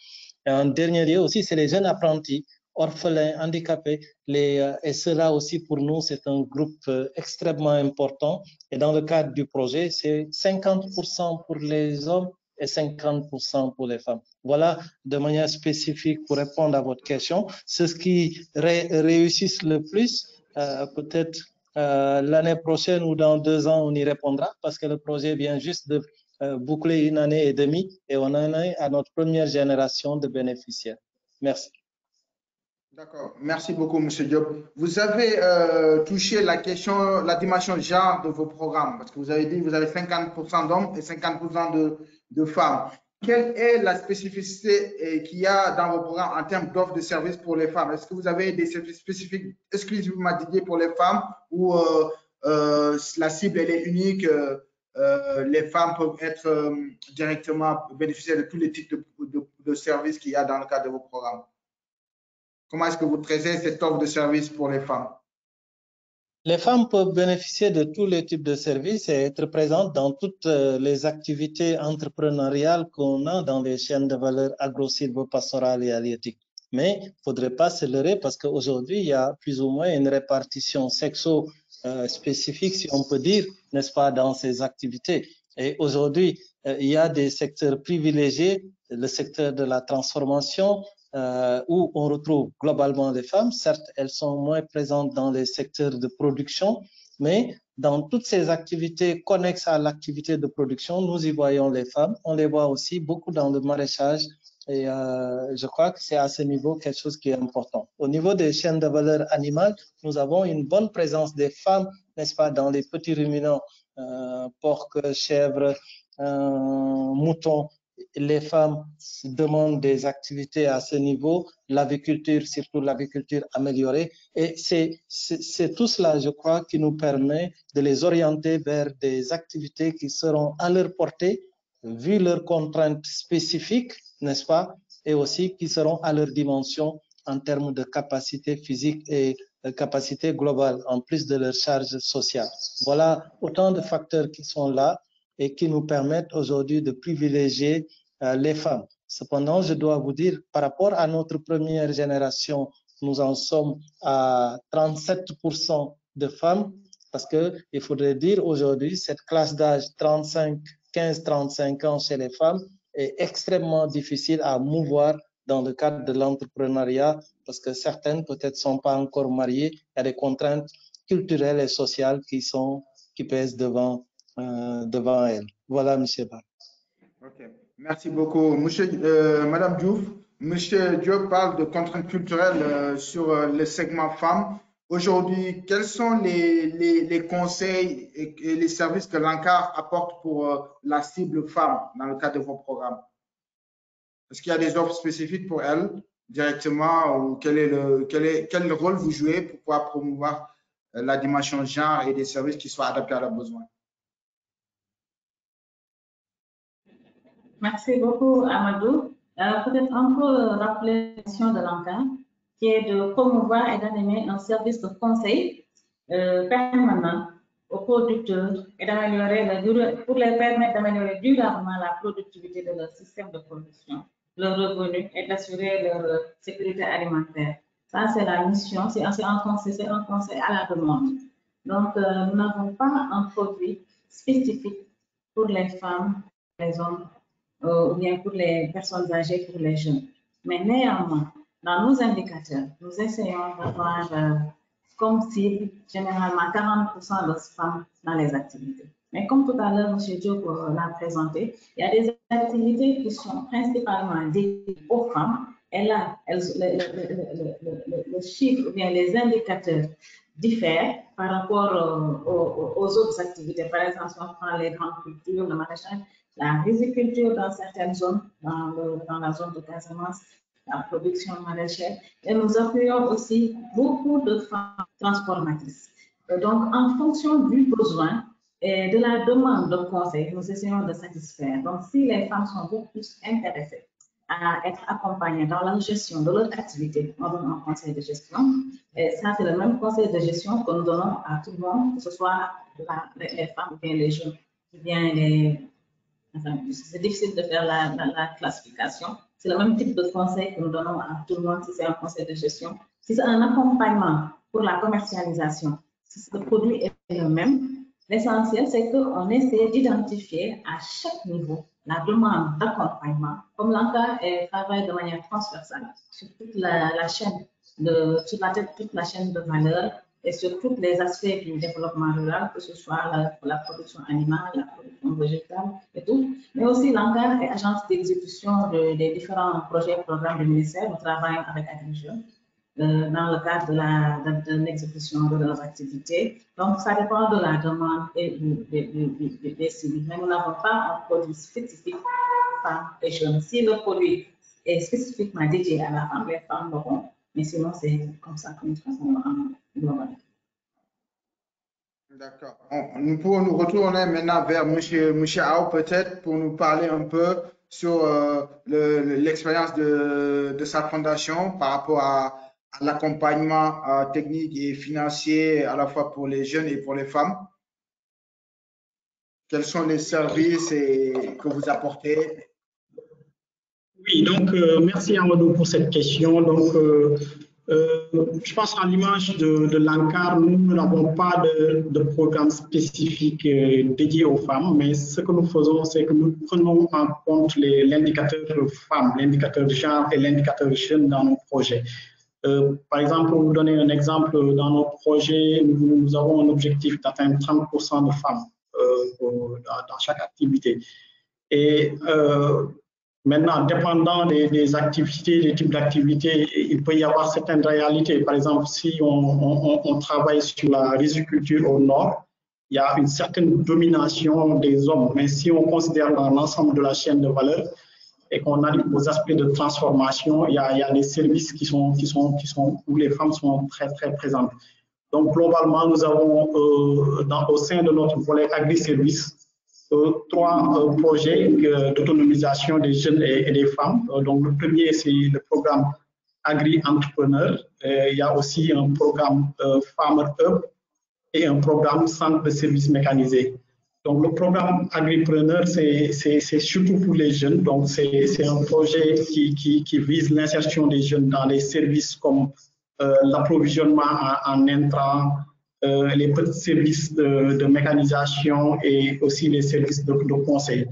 Et en dernier lieu aussi, c'est les jeunes apprentis, orphelins, handicapés, et cela aussi pour nous, c'est un groupe extrêmement important. Et dans le cadre du projet, c'est 50% pour les hommes et 50% pour les femmes. Voilà, de manière spécifique pour répondre à votre question. C'est ce qui réussissent le plus. Peut-être l'année prochaine ou dans 2 ans, on y répondra parce que le projet vient juste de boucler 1 année et demie et on en est à notre première génération de bénéficiaires. Merci. D'accord, merci beaucoup, M. Diop. Vous avez touché la dimension genre de vos programmes, parce que vous avez dit que vous avez 50% d'hommes et 50% de femmes. Quelle est la spécificité qu'il y a dans vos programmes en termes d'offres de services pour les femmes? Est-ce que vous avez des services spécifiques exclusivement dédiés pour les femmes ou la cible elle est unique? Les femmes peuvent être directement bénéficiaires de tous les types de services qu'il y a dans le cadre de vos programmes? Comment est-ce que vous traitez cette offre de service pour les femmes? Les femmes peuvent bénéficier de tous les types de services et être présentes dans toutes les activités entrepreneuriales qu'on a dans les chaînes de valeur agro-silvopastorales et halieutiques. Mais il ne faudrait pas se leurrer parce qu'aujourd'hui, il y a plus ou moins une répartition sexo-spécifique, si on peut dire, n'est-ce pas, dans ces activités. Et aujourd'hui, il y a des secteurs privilégiés, le secteur de la transformation, où on retrouve globalement les femmes. Certes, elles sont moins présentes dans les secteurs de production, mais dans toutes ces activités connexes à l'activité de production, nous y voyons les femmes. On les voit aussi beaucoup dans le maraîchage. Et je crois que c'est à ce niveau quelque chose qui est important. Au niveau des chaînes de valeur animale, nous avons une bonne présence des femmes, n'est-ce pas, dans les petits ruminants, porcs, chèvres, moutons. Les femmes demandent des activités à ce niveau, l'aviculture, surtout l'aviculture améliorée. Et c'est tout cela, je crois, qui nous permet de les orienter vers des activités qui seront à leur portée, vu leurs contraintes spécifiques, n'est-ce pas, et aussi qui seront à leur dimension en termes de capacité physique et de capacité globale, en plus de leur charge sociale. Voilà autant de facteurs qui sont là et qui nous permettent aujourd'hui de privilégier les femmes. Cependant, je dois vous dire, par rapport à notre première génération, nous en sommes à 37% de femmes, parce qu'il faudrait dire aujourd'hui, cette classe d'âge 15-35 ans chez les femmes est extrêmement difficile à mouvoir dans le cadre de l'entrepreneuriat, parce que certaines peut-être ne sont pas encore mariées. Il y a des contraintes culturelles et sociales qui pèsent devant elle. Voilà, M. Bar. Ok, merci beaucoup. Madame Diouf, M. Diop parle de contraintes culturelles sur le segment femmes. Aujourd'hui, quels sont les conseils et les services que l'ANCAR apporte pour la cible femme dans le cadre de vos programmes? Est-ce qu'il y a des offres spécifiques pour elles directement ou quel rôle vous jouez pour pouvoir promouvoir la dimension genre et des services qui soient adaptés à leurs besoins? Merci beaucoup, Amadou. Peut-être un peu rappeler la mission de l'ANCAR, qui est de promouvoir et d'animer un service de conseil permanent aux producteurs et pour les permettre d'améliorer durablement la productivité de leur système de production, leurs revenus et d'assurer leur sécurité alimentaire. Ça, c'est la mission, c'est un conseil à la demande. Donc, nous n'avons pas un produit spécifique pour les femmes, les hommes, ou bien pour les personnes âgées, pour les jeunes. Mais néanmoins, dans nos indicateurs, nous essayons d'avoir comme cible généralement 40% de femmes dans les activités. Mais comme tout à l'heure, M. Diop l'a présenté, il y a des activités qui sont principalement dédiées aux femmes. Et là, le chiffre ou bien les indicateurs diffèrent par rapport aux autres activités. Par exemple, si on prend les grandes cultures, le maraîchage, la riziculture dans certaines zones, dans la zone de Casamance, la production maraîchère. Et nous appuyons aussi beaucoup de femmes transformatrices. Donc, en fonction du besoin et de la demande de conseil, nous essayons de satisfaire. Donc, si les femmes sont beaucoup plus intéressées à être accompagnées dans la gestion de leur activité, on donne un conseil de gestion. Et ça, c'est le même conseil de gestion que nous donnons à tout le monde, que ce soit les femmes ou bien les jeunes, ou bien les... Enfin, c'est difficile de faire la classification. C'est le même type de conseil que nous donnons à tout le monde si c'est un conseil de gestion. Si c'est un accompagnement pour la commercialisation, si le produit est le même, l'essentiel, c'est qu'on essaie d'identifier à chaque niveau la demande d'accompagnement, comme l'ANCAR travaille de manière transversale sur toute la chaîne toute la chaîne de valeur et sur tous les aspects du développement rural, que ce soit la production animale, la production végétale et tout. Mais aussi l'ANCAR est agence d'exécution des différents projets et programmes du ministère. Nous travaillons avec AgriJeunes dans le cadre de l'exécution de leurs activités. Donc, ça dépend de la demande et des cibles. Mais nous n'avons pas un produit spécifique femmes et jeunes. Si le produit est spécifiquement dédié à la femme, les femmes l'auront. Mais sinon, c'est comme ça que nous travaillons en global. D'accord. Nous pouvons nous retourner maintenant vers M. Ao, peut-être, pour nous parler un peu sur l'expérience de sa fondation par rapport à à l'accompagnement technique et financier à la fois pour les jeunes et pour les femmes? Quels sont les services que vous apportez? Oui, donc merci Amadou pour cette question. Donc, je pense à l'image de l'ANCAR, nous n'avons pas de programme spécifique dédié aux femmes, mais ce que nous faisons, c'est que nous prenons en compte l'indicateur femmes, l'indicateur genre et l'indicateur jeune dans nos projets. Par exemple, pour vous donner un exemple, dans nos projets, nous avons un objectif d'atteindre 30% de femmes dans chaque activité. Et maintenant, dépendant des activités, des types d'activités, il peut y avoir certaines réalités. Par exemple, si on travaille sur la riziculture au nord, il y a une certaine domination des hommes. Mais si on considère dans l'ensemble de la chaîne de valeur et qu'on arrive aux aspects de transformation, il y a des services où les femmes sont très, très présentes. Donc, globalement, nous avons au sein de notre volet agri-services, 3 projets d'autonomisation des jeunes et des femmes. Donc, le premier, c'est le programme Agri-Entrepreneur. Il y a aussi un programme Farmer Hub et un programme Centre de services mécanisés. Donc, le programme Agripreneur, c'est surtout pour les jeunes. Donc, c'est un projet qui vise l'insertion des jeunes dans les services comme l'approvisionnement en intrants, les petits services de mécanisation et aussi les services de conseil.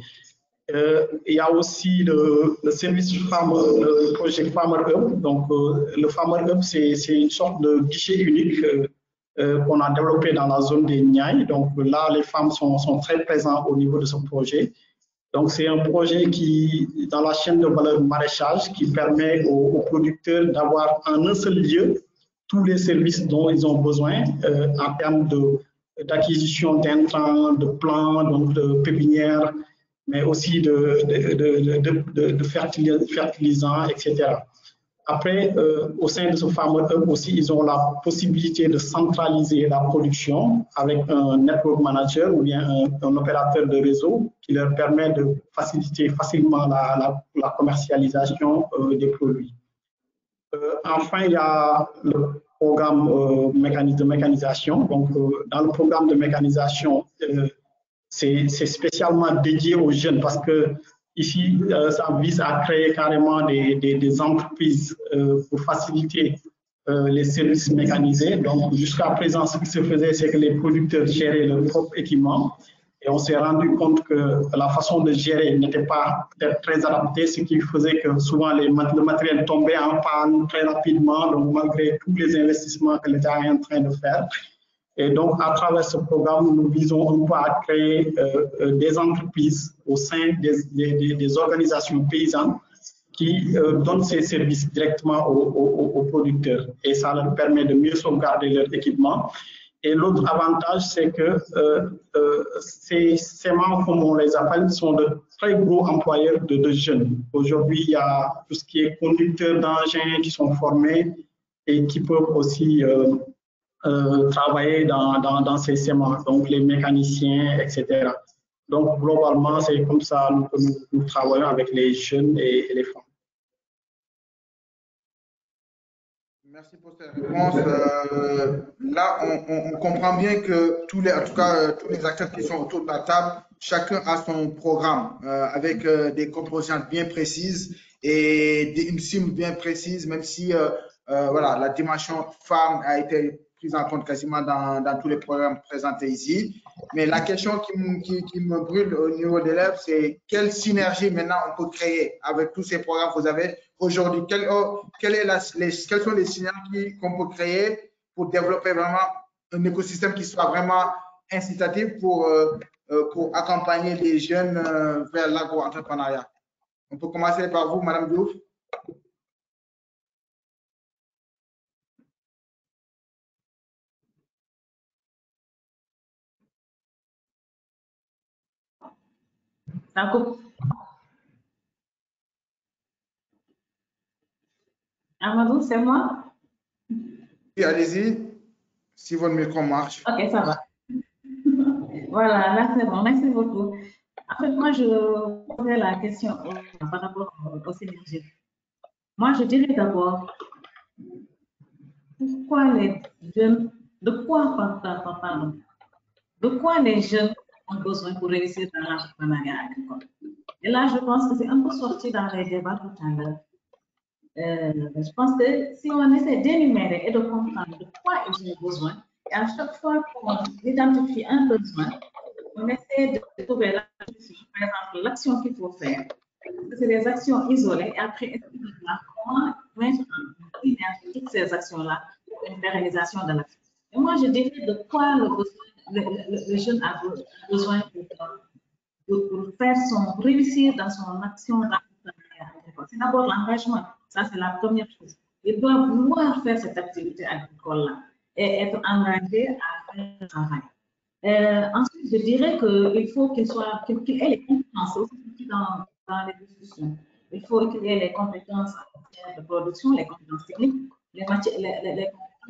Il y a aussi le service le projet Farmer Hub. Donc, le Farmer Hub, c'est une sorte de guichet unique qu'on a développé dans la zone des Niayes. Donc, là, les femmes sont très présentes au niveau de ce projet. Donc, c'est un projet qui, dans la chaîne de valeur maraîchage, qui permet aux producteurs d'avoir en un seul lieu tous les services dont ils ont besoin en termes d'acquisition d'intrants, de plants, donc de pépinières, mais aussi de fertilisants, etc. Après, au sein de ce Farmer Hub aussi, ils ont la possibilité de centraliser la production avec un network manager ou bien un opérateur de réseau qui leur permet de faciliter facilement la commercialisation des produits. Enfin, il y a le programme de mécanisation. Donc, dans le programme de mécanisation, c'est spécialement dédié aux jeunes parce que ici, ça vise à créer carrément des entreprises pour faciliter les services mécanisés. Donc, jusqu'à présent, ce qui se faisait, c'est que les producteurs géraient leur propre équipement. Et on s'est rendu compte que la façon de gérer n'était pas très adaptée, ce qui faisait que souvent le matériel tombait en panne très rapidement, donc malgré tous les investissements que l'État est en train de faire. Et donc, à travers ce programme, nous visons un peu à créer des entreprises au sein des organisations paysannes qui donnent ces services directement aux producteurs. Et ça leur permet de mieux sauvegarder leur équipement. Et l'autre avantage, c'est que ces membres, comme on les appelle, sont de très gros employeurs de jeunes. Aujourd'hui, il y a tout ce qui est conducteurs d'engins qui sont formés et qui peuvent aussi travailler dans ces séments, donc les mécaniciens, etc. Donc, globalement, c'est comme ça que nous travaillons avec les jeunes et les femmes. Merci pour cette réponse. Là, on comprend bien que tous les acteurs qui sont autour de la table, chacun a son programme avec des composantes bien précises et une cible bien précise, même si voilà, la dimension femme a été prise en compte quasiment dans tous les programmes présentés ici. Mais la question qui me brûle au niveau des lèvres, c'est quelle synergie maintenant on peut créer avec tous ces programmes que vous avez aujourd'hui? Quelles sont les synergies qu'on peut créer pour développer vraiment un écosystème qui soit vraiment incitatif pour accompagner les jeunes vers l'agro-entrepreneuriat? On peut commencer par vous, Madame Diouf. Amadou, c'est moi? Oui, allez-y, si votre micro marche. Ok, ça va. Voilà, là c'est bon, merci beaucoup. En fait, moi, je posais la question par rapport aux synergies. Moi, je dirais d'abord pourquoi les jeunes, de quoi les jeunes ont besoin pour réussir dans l'entrepreneuriat agricole. Et là, je pense que c'est un peu sorti dans les débats tout à l'heure. Je pense que si on essaie d'énumérer et de comprendre de quoi ils ont besoin, et à chaque fois qu'on identifie un besoin, on essaie de trouver la solution, par exemple, l'action qu'il faut faire. C'est des actions isolées et après, comment mettre en synergie toutes ces actions-là pour une pérennisation de l'action. Et moi, je dirais de quoi le jeune a besoin pour réussir dans son action d'entrepreneuriat agricole. C'est d'abord l'engagement. Ça, c'est la première chose. Il doit vouloir faire cette activité agricole-là et être engagé à faire le travail. Ensuite, je dirais qu'il faut qu'il ait les compétences aussi dans les discussions. Il faut qu'il ait les compétences en matière de production, les compétences techniques, les compétences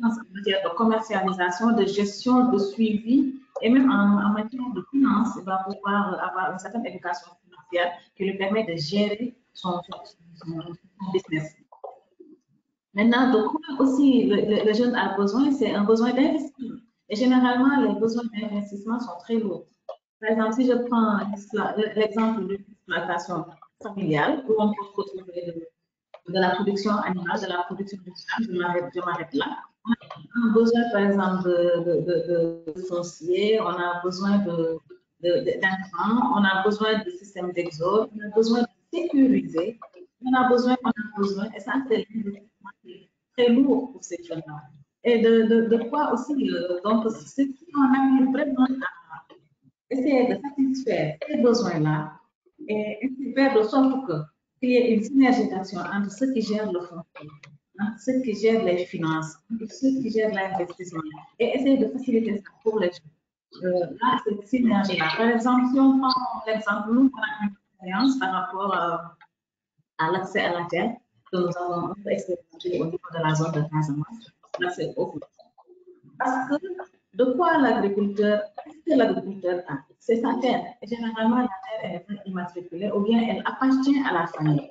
en matière de commercialisation, de gestion, de suivi, et même en matière de finance, il va pouvoir avoir une certaine éducation financière qui lui permet de gérer son business. Maintenant, de quoi aussi le jeune a besoin, c'est un besoin d'investissement. Et généralement, les besoins d'investissement sont très lourds. Par exemple, si je prends l'exemple de l'exploitation familiale, où on peut retrouver de la production animale, de la production végétale, je m'arrête là. On a besoin, par exemple, de foncier, on a besoin d'intrants, on a besoin de systèmes d'exode, on a besoin de sécuriser, on a besoin, et ça, c'est l'investissement très lourd pour ces jeunes-là. Et de quoi aussi, donc, si on arrive vraiment à essayer de satisfaire ces besoins-là, et faire de sorte qu'il y ait une synergie d'action entre ceux qui gèrent le fonds, ceux qui gèrent les finances, ceux qui gèrent l'investissement, et essayer de faciliter ça pour les gens. Là, cette synergie-là. Par exemple, si on prend l'exemple, nous, on a une expérience par rapport à l'accès à la terre que nous avons expérimenté au niveau de la zone de Casamance, l'accès au foot. Parce que de quoi l'agriculteur, qu'est-ce que l'agriculteur a? C'est sa terre. Et généralement, la terre est immatriculée ou bien elle appartient à la famille.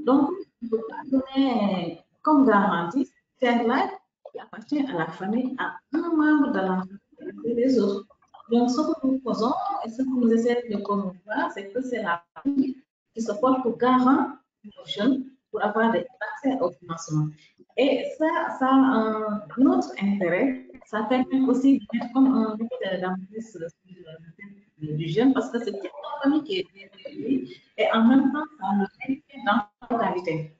Donc, il ne peut pas donner comme garantie cette terre-là qui appartient à la famille, à un membre de la famille et les autres. Donc, ce que nous faisons et ce que nous essayons de promouvoir, c'est que c'est la famille qui se porte pour garant aux jeunes pour avoir accès au financement. Et ça a un autre intérêt, ça permet aussi de mettre comme un but d'emprise du jeune parce que c'est une famille qui est bien élevée et en même temps, ça le met dans la qualité.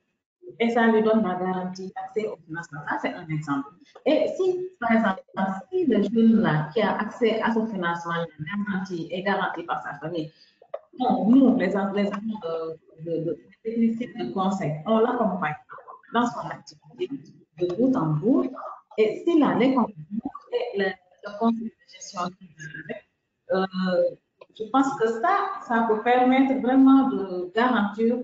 Et ça lui donne la garantie d'accès au financement. Ça, c'est un exemple. Et si, par exemple, si le jeune-là qui a accès à ce financement est garanti par sa famille, bon, nous, les agents de techniciens de conseil, on l'accompagne dans son activité de bout en bout. Et s'il a les compétences et le conseil de gestion je pense que ça peut permettre vraiment de garantir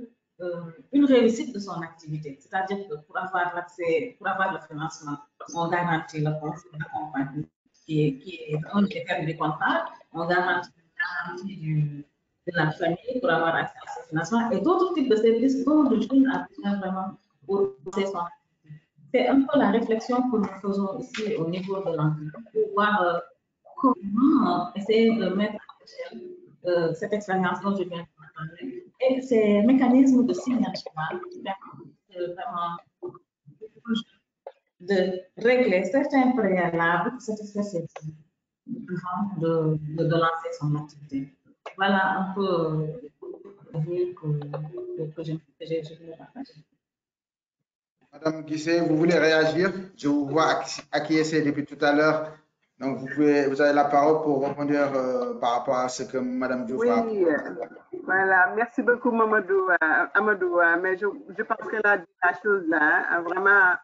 une réussite de son activité. C'est-à-dire que pour avoir l'accès, pour avoir le financement, on garantit le conseil d'accompagnement qui est un des termes du contrat, on garantit de la famille pour avoir accès à ce financement et d'autres types de services dont le jeune a besoin vraiment pour son activité. C'est un peu la réflexion que nous faisons ici au niveau de l'entreprise pour voir comment essayer de mettre en œuvre cette expérience dont je viens de parler et ces mécanismes de synergie qui permettent vraiment de régler certains préalables pour satisfaire ces besoins de lancer son activité. Voilà un peu que je voulais partager. Madame Guissé, vous voulez réagir? Je vous vois acquiescer depuis tout à l'heure. Donc, vous avez la parole pour répondre par rapport à ce que Madame Diouf a. Oui, voilà. Merci beaucoup, Amadou. Mais je pense qu'elle a dit la chose là. Hein, vraiment,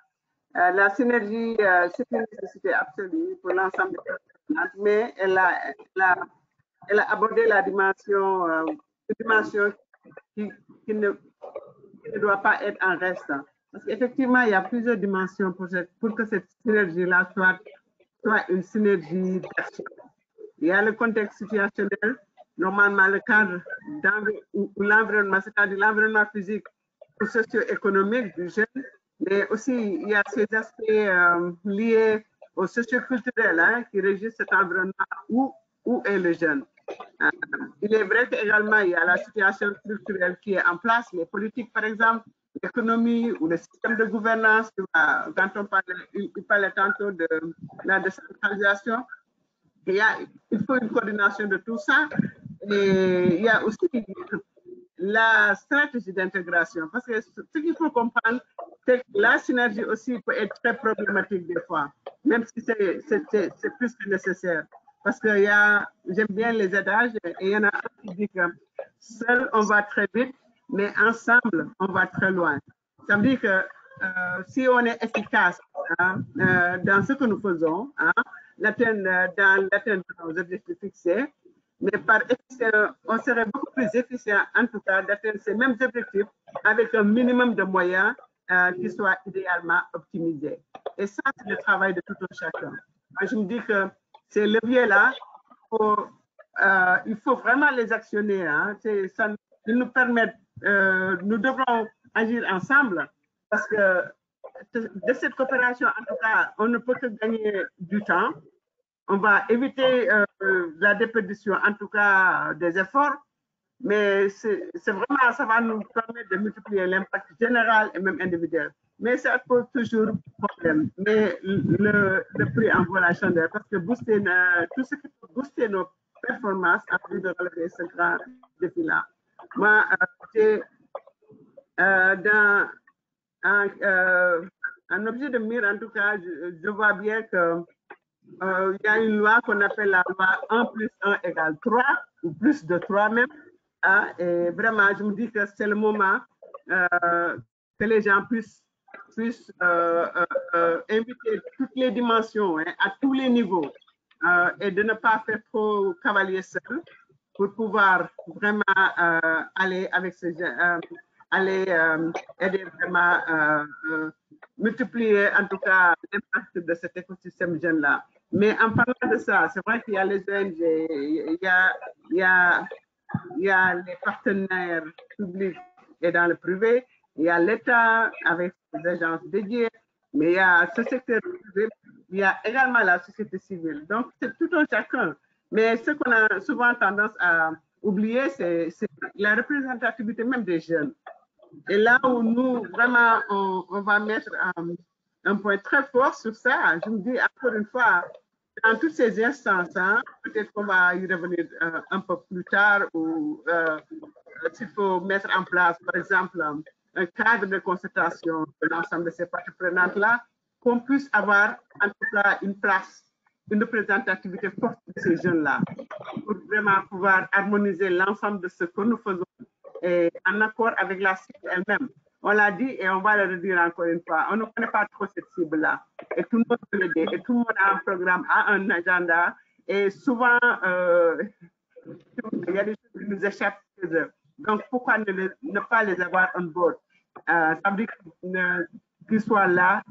la synergie, c'est une nécessité absolue pour l'ensemble des personnes. Mais elle a abordé la dimension, qui ne doit pas être en reste. Parce qu'effectivement, il y a plusieurs dimensions pour que cette synergie-là soit une synergie d'action. Il y a le contexte situationnel, normalement le cadre ou l'environnement, c'est-à-dire l'environnement physique ou socio-économique du jeune, Mais aussi, il y a ces aspects liés au socioculturel hein, qui régissent cet environnement où est le jeune. Il est vrai qu'également, il y a la situation structurelle qui est en place, les politiques, par exemple, l'économie ou le système de gouvernance. Quand on parlait tantôt de la décentralisation, il faut une coordination de tout ça. Et il y a aussi la stratégie d'intégration. Parce que ce qu'il faut comprendre, c'est que la synergie aussi peut être très problématique des fois, même si c'est plus que nécessaire. Parce que j'aime bien les adages et il y en a un qui dit que seul on va très vite, mais ensemble on va très loin. Ça veut dire que si on est efficace hein, dans ce que nous faisons, hein, dans l'atteinte de nos objectifs fixés, mais on serait beaucoup plus efficient en tout cas d'atteindre ces mêmes objectifs avec un minimum de moyens qui soient idéalement optimisés. Et ça, c'est le travail de tout un chacun. Moi, je me dis que ces leviers-là, il faut vraiment les actionner. Hein. Ils nous permettent, nous devrons agir ensemble parce que de cette coopération, en tout cas, on ne peut que gagner du temps. On va éviter la déperdition, en tout cas des efforts, mais c'est vraiment, ça va nous permettre de multiplier l'impact général et même individuel. Mais ça pose toujours problème. Mais le prix en vaut la chandelle parce que tout ce qui peut booster nos performances a pu de relever ce grand défi-là. Moi, dans un objet de mire, en tout cas, je vois bien que il y a une loi qu'on appelle la loi 1 plus 1 égale 3, ou plus de 3 même. Hein, et vraiment, je me dis que c'est le moment que les gens puissent inviter toutes les dimensions hein, à tous les niveaux et de ne pas faire trop cavalier seul pour pouvoir vraiment aller avec ces gens, aider vraiment multiplier en tout cas l'impact de cet écosystème jeune-là. Mais en parlant de ça, c'est vrai qu'il y a les ONG, il y a les partenaires publics et dans le privé, il y a l'État avec des agences dédiées, mais il y a ce secteur privé, il y a également la société civile. Donc, c'est tout un chacun. Mais ce qu'on a souvent tendance à oublier, c'est la représentativité même des jeunes. Et là où nous, vraiment, on va mettre un point très fort sur ça, je me dis encore une fois, dans toutes ces instances, hein, peut-être qu'on va y revenir un peu plus tard ou s'il faut mettre en place, par exemple, un cadre de concertation de l'ensemble de ces parties prenantes-là, qu'on puisse avoir en tout cas une place, une représentativité forte de ces jeunes-là, pour vraiment pouvoir harmoniser l'ensemble de ce que nous faisons et en accord avec la cible elle-même. On l'a dit et on va le redire encore une fois, on ne connaît pas trop cette cible-là. Et tout le monde peut l'aider, et tout le monde a un programme, a un agenda, et souvent, il y a des choses qui nous échappent chez eux. Donc, pourquoi ne pas les avoir on board? Ça veut dire qu'ils soient là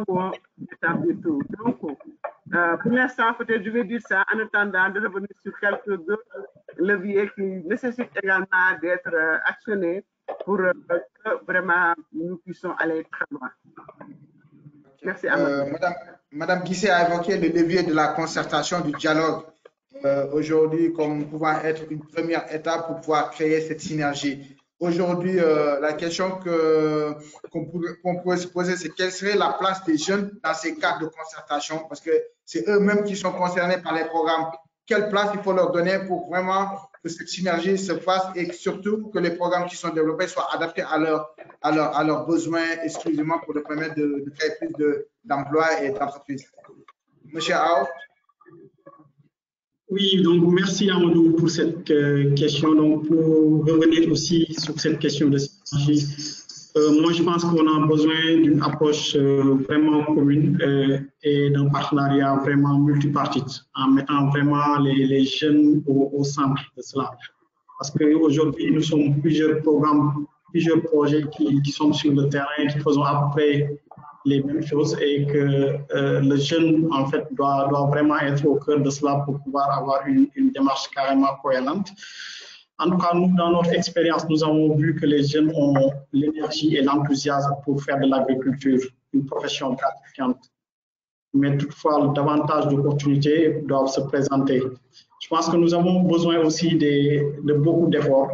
où on établit tout. Donc, pour l'instant, peut-être je vais dire ça en attendant de revenir sur quelques autres leviers qui nécessitent également d'être actionnés pour que vraiment nous puissions aller très loin. Merci, Amadou. Madame Guissé a évoqué le levier de la concertation, du dialogue aujourd'hui comme pouvant être une première étape pour pouvoir créer cette synergie. Aujourd'hui, la question qu'on pourrait se poser, c'est quelle serait la place des jeunes dans ces cadres de concertation, parce que c'est eux-mêmes qui sont concernés par les programmes. Quelle place il faut leur donner pour vraiment que cette synergie se fasse et surtout que les programmes qui sont développés soient adaptés à leurs besoins exclusivement pour leur permettre de créer plus d'emplois et d'entreprises. Monsieur Ao. Oui, donc merci Amadou pour cette question. Donc pour revenir aussi sur cette question de synergie, moi je pense qu'on a besoin d'une approche vraiment commune et d'un partenariat vraiment multipartite en mettant vraiment les jeunes au centre de cela. Parce qu'aujourd'hui, nous sommes plusieurs programmes, plusieurs projets qui sont sur le terrain, qui faisons à peu près les mêmes choses et que le jeune, en fait, doit vraiment être au cœur de cela pour pouvoir avoir une démarche carrément cohérente. En tout cas, nous, dans notre expérience, nous avons vu que les jeunes ont l'énergie et l'enthousiasme pour faire de l'agriculture une profession gratifiante. Mais toutefois, davantage d'opportunités doivent se présenter. Je pense que nous avons besoin aussi de beaucoup d'efforts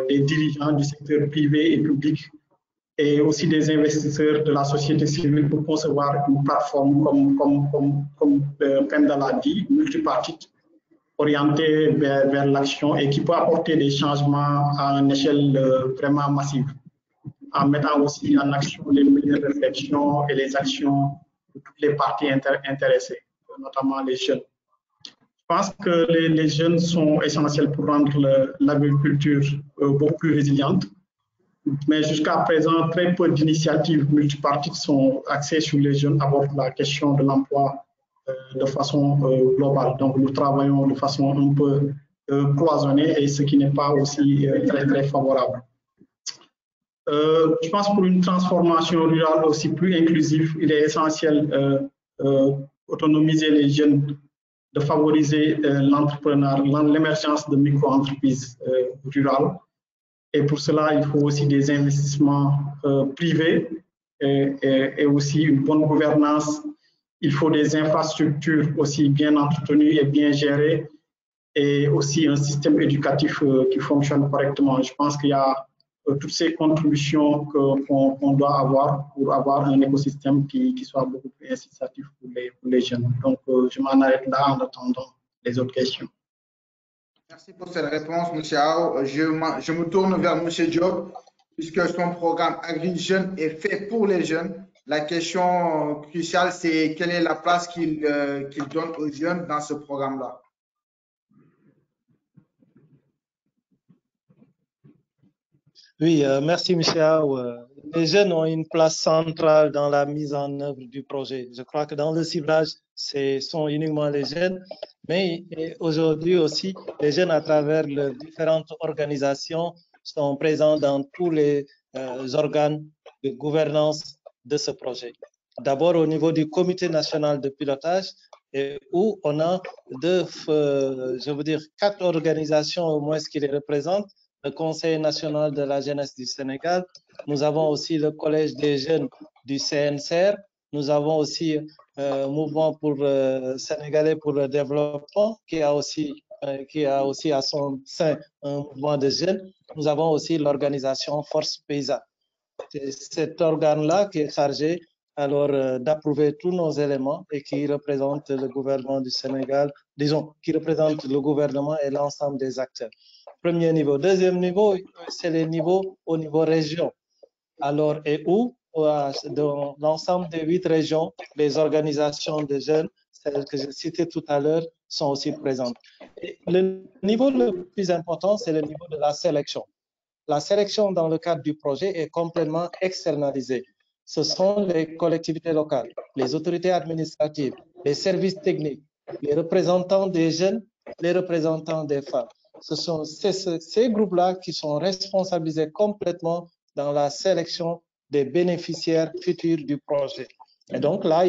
des dirigeants du secteur privé et public et aussi des investisseurs de la société civile pour concevoir une plateforme comme Penda l'a dit, multipartite, orientée vers l'action et qui peut apporter des changements à une échelle vraiment massive, en mettant aussi en action les réflexions et les actions de toutes les parties intéressées, notamment les jeunes. Je pense que les jeunes sont essentiels pour rendre l'agriculture beaucoup plus résiliente. Mais jusqu'à présent, très peu d'initiatives multipartites sont axées sur les jeunes, abordent la question de l'emploi de façon globale. Donc, nous travaillons de façon un peu cloisonnée et ce qui n'est pas aussi très favorable. Je pense que pour une transformation rurale aussi plus inclusive, il est essentiel d'autonomiser les jeunes, de favoriser l'entrepreneuriat, l'émergence de micro-entreprises rurales. Et pour cela, il faut aussi des investissements privés et aussi une bonne gouvernance. Il faut des infrastructures aussi bien entretenues et bien gérées et aussi un système éducatif qui fonctionne correctement. Je pense qu'il y a toutes ces contributions qu'on doit avoir pour avoir un écosystème qui soit beaucoup plus incitatif pour les jeunes. Donc, je m'en arrête là en attendant les autres questions. Merci pour cette réponse, M. Ao. Je me tourne vers M. Diop, puisque son programme Agri-Jeunes est fait pour les jeunes. La question cruciale, c'est quelle est la place qu'il donne aux jeunes dans ce programme-là? Oui, merci, M. Ao. Les jeunes ont une place centrale dans la mise en œuvre du projet. Je crois que dans le ciblage, ce sont uniquement les jeunes, mais aujourd'hui aussi, les jeunes, à travers leurs différentes organisations, sont présents dans tous les organes de gouvernance de ce projet. D'abord, au niveau du comité national de pilotage, où on a quatre organisations au moins qui les représentent. Le Conseil national de la jeunesse du Sénégal, nous avons aussi le Collège des jeunes du CNCR, nous avons aussi Mouvement sénégalais pour le développement qui a aussi à son sein un mouvement de jeunes. Nous avons aussi l'organisation Force Paysanne. C'est cet organe-là qui est chargé alors d'approuver tous nos éléments et qui représente le gouvernement du Sénégal, disons, qui représente le gouvernement et l'ensemble des acteurs. Premier niveau. Deuxième niveau, c'est les niveaux au niveau région. Alors, et où, dans l'ensemble des 8 régions, les organisations de jeunes, celles que j'ai citées tout à l'heure, sont aussi présentes. Et le niveau le plus important, c'est le niveau de la sélection. La sélection dans le cadre du projet est complètement externalisée. Ce sont les collectivités locales, les autorités administratives, les services techniques, les représentants des jeunes, les représentants des femmes. Ce sont ces groupes-là qui sont responsabilisés complètement dans la sélection des bénéficiaires futurs du projet. Et donc là,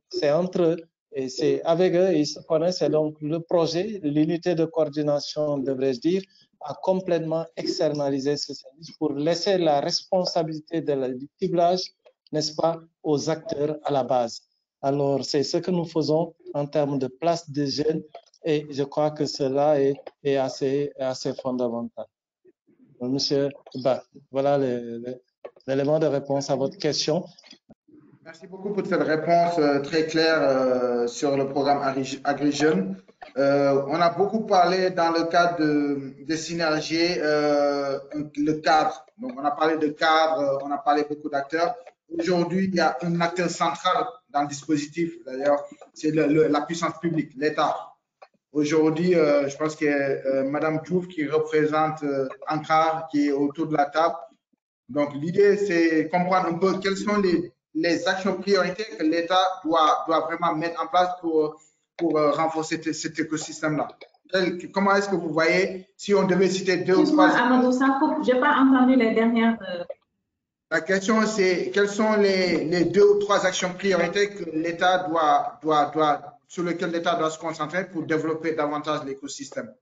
c'est entre eux et c'est avec eux, ils se connaissent. Et donc le projet, l'unité de coordination, devrais-je dire, a complètement externalisé ce service pour laisser la responsabilité du ciblage, n'est-ce pas, aux acteurs à la base. Alors, c'est ce que nous faisons en termes de place des jeunes. Et je crois que cela est assez fondamental. Donc, monsieur, voilà l'élément de réponse à votre question. Merci beaucoup pour cette réponse très claire sur le programme Agri-Jeunes. On a beaucoup parlé dans le cadre de synergie, le cadre. Donc, on a parlé de cadre, on a parlé beaucoup d'acteurs. Aujourd'hui, il y a un acteur central dans le dispositif, d'ailleurs, c'est la puissance publique, l'État. Aujourd'hui, je pense que Madame Diouf qui représente ANCAR, qui est autour de la table. Donc, l'idée, c'est comprendre un peu quelles sont les actions prioritaires que l'État doit vraiment mettre en place pour renforcer cet écosystème-là. Comment est-ce que vous voyez, si on devait citer 2 ou 3… Amadou, ça coupe, je n'ai pas entendu les dernières… La question, c'est quelles sont les 2 ou 3 actions prioritaires que l'État sur lesquelles l'État doit se concentrer pour développer davantage l'écosystème?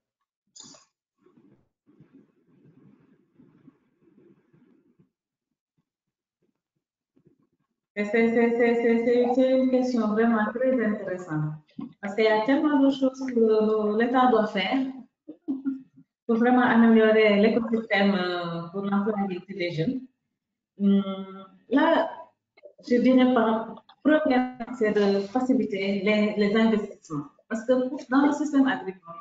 C'est une question vraiment très intéressante. Parce qu'il y a tellement de choses que l'État doit faire pour vraiment améliorer l'écosystème pour l'employabilité des jeunes. Là, je dirais premièrement, c'est de faciliter les investissements. Parce que dans le système agricole,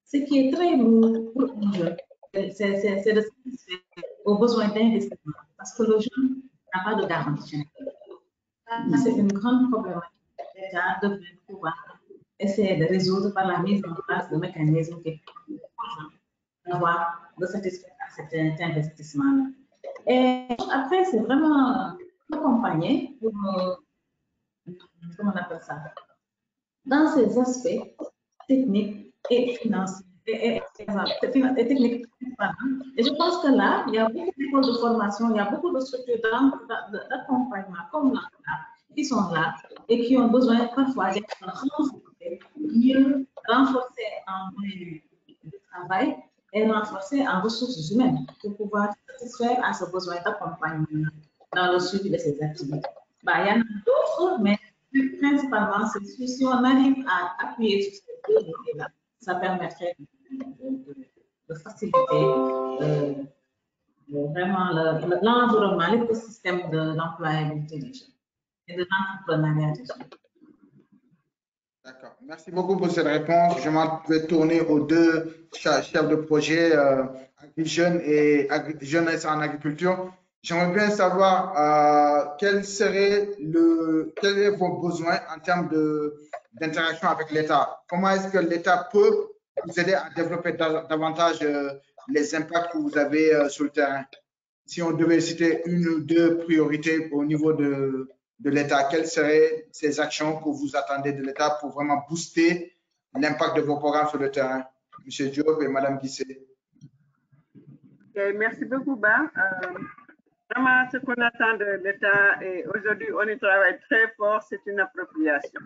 ce qui est très lourd pour un jeune, c'est de satisfaire aux besoins d'investissement. Parce que le jeune n'a pas de garantie. C'est une grande problématique déjà de pouvoir essayer de résoudre par la mise en place de mécanismes qui d'avoir de satisfaire à cet investissement. Et après, c'est vraiment accompagner pour, comment on appelle ça, dans ces aspects techniques et financiers. Et techniques. Et je pense que là, il y a beaucoup d'écoles de formation, il y a beaucoup de structures d'accompagnement comme là, qui sont là et qui ont besoin parfois d'être renforcées, mieux renforcées en moyens de travail et renforcées en ressources humaines pour pouvoir satisfaire à ce besoin d'accompagnement dans le suivi de ces activités. Bah, il y en a d'autres, mais principalement, c'est si on arrive à appuyer sur ces deux idées-là, ça permettrait de faciliter vraiment l'environnement, l'écosystème de l'employabilité des jeunes et de l'entrepreneuriat des jeunes. D'accord. Merci beaucoup pour cette réponse. Je vais tourner aux deux chefs de projet AgriJeunes et Jeunesse en agriculture. J'aimerais bien savoir quels seraient vos besoins en termes d'interaction avec l'État. Comment est-ce que l'État peut vous aider à développer davantage les impacts que vous avez sur le terrain? Si on devait citer une ou deux priorités au niveau de l'État, quelles seraient ces actions que vous attendez de l'État pour vraiment booster l'impact de vos programmes sur le terrain? Monsieur Diop et Madame Guissé. Merci beaucoup, Ba. Vraiment, ce qu'on attend de l'État, et aujourd'hui, on y travaille très fort, c'est une appropriation.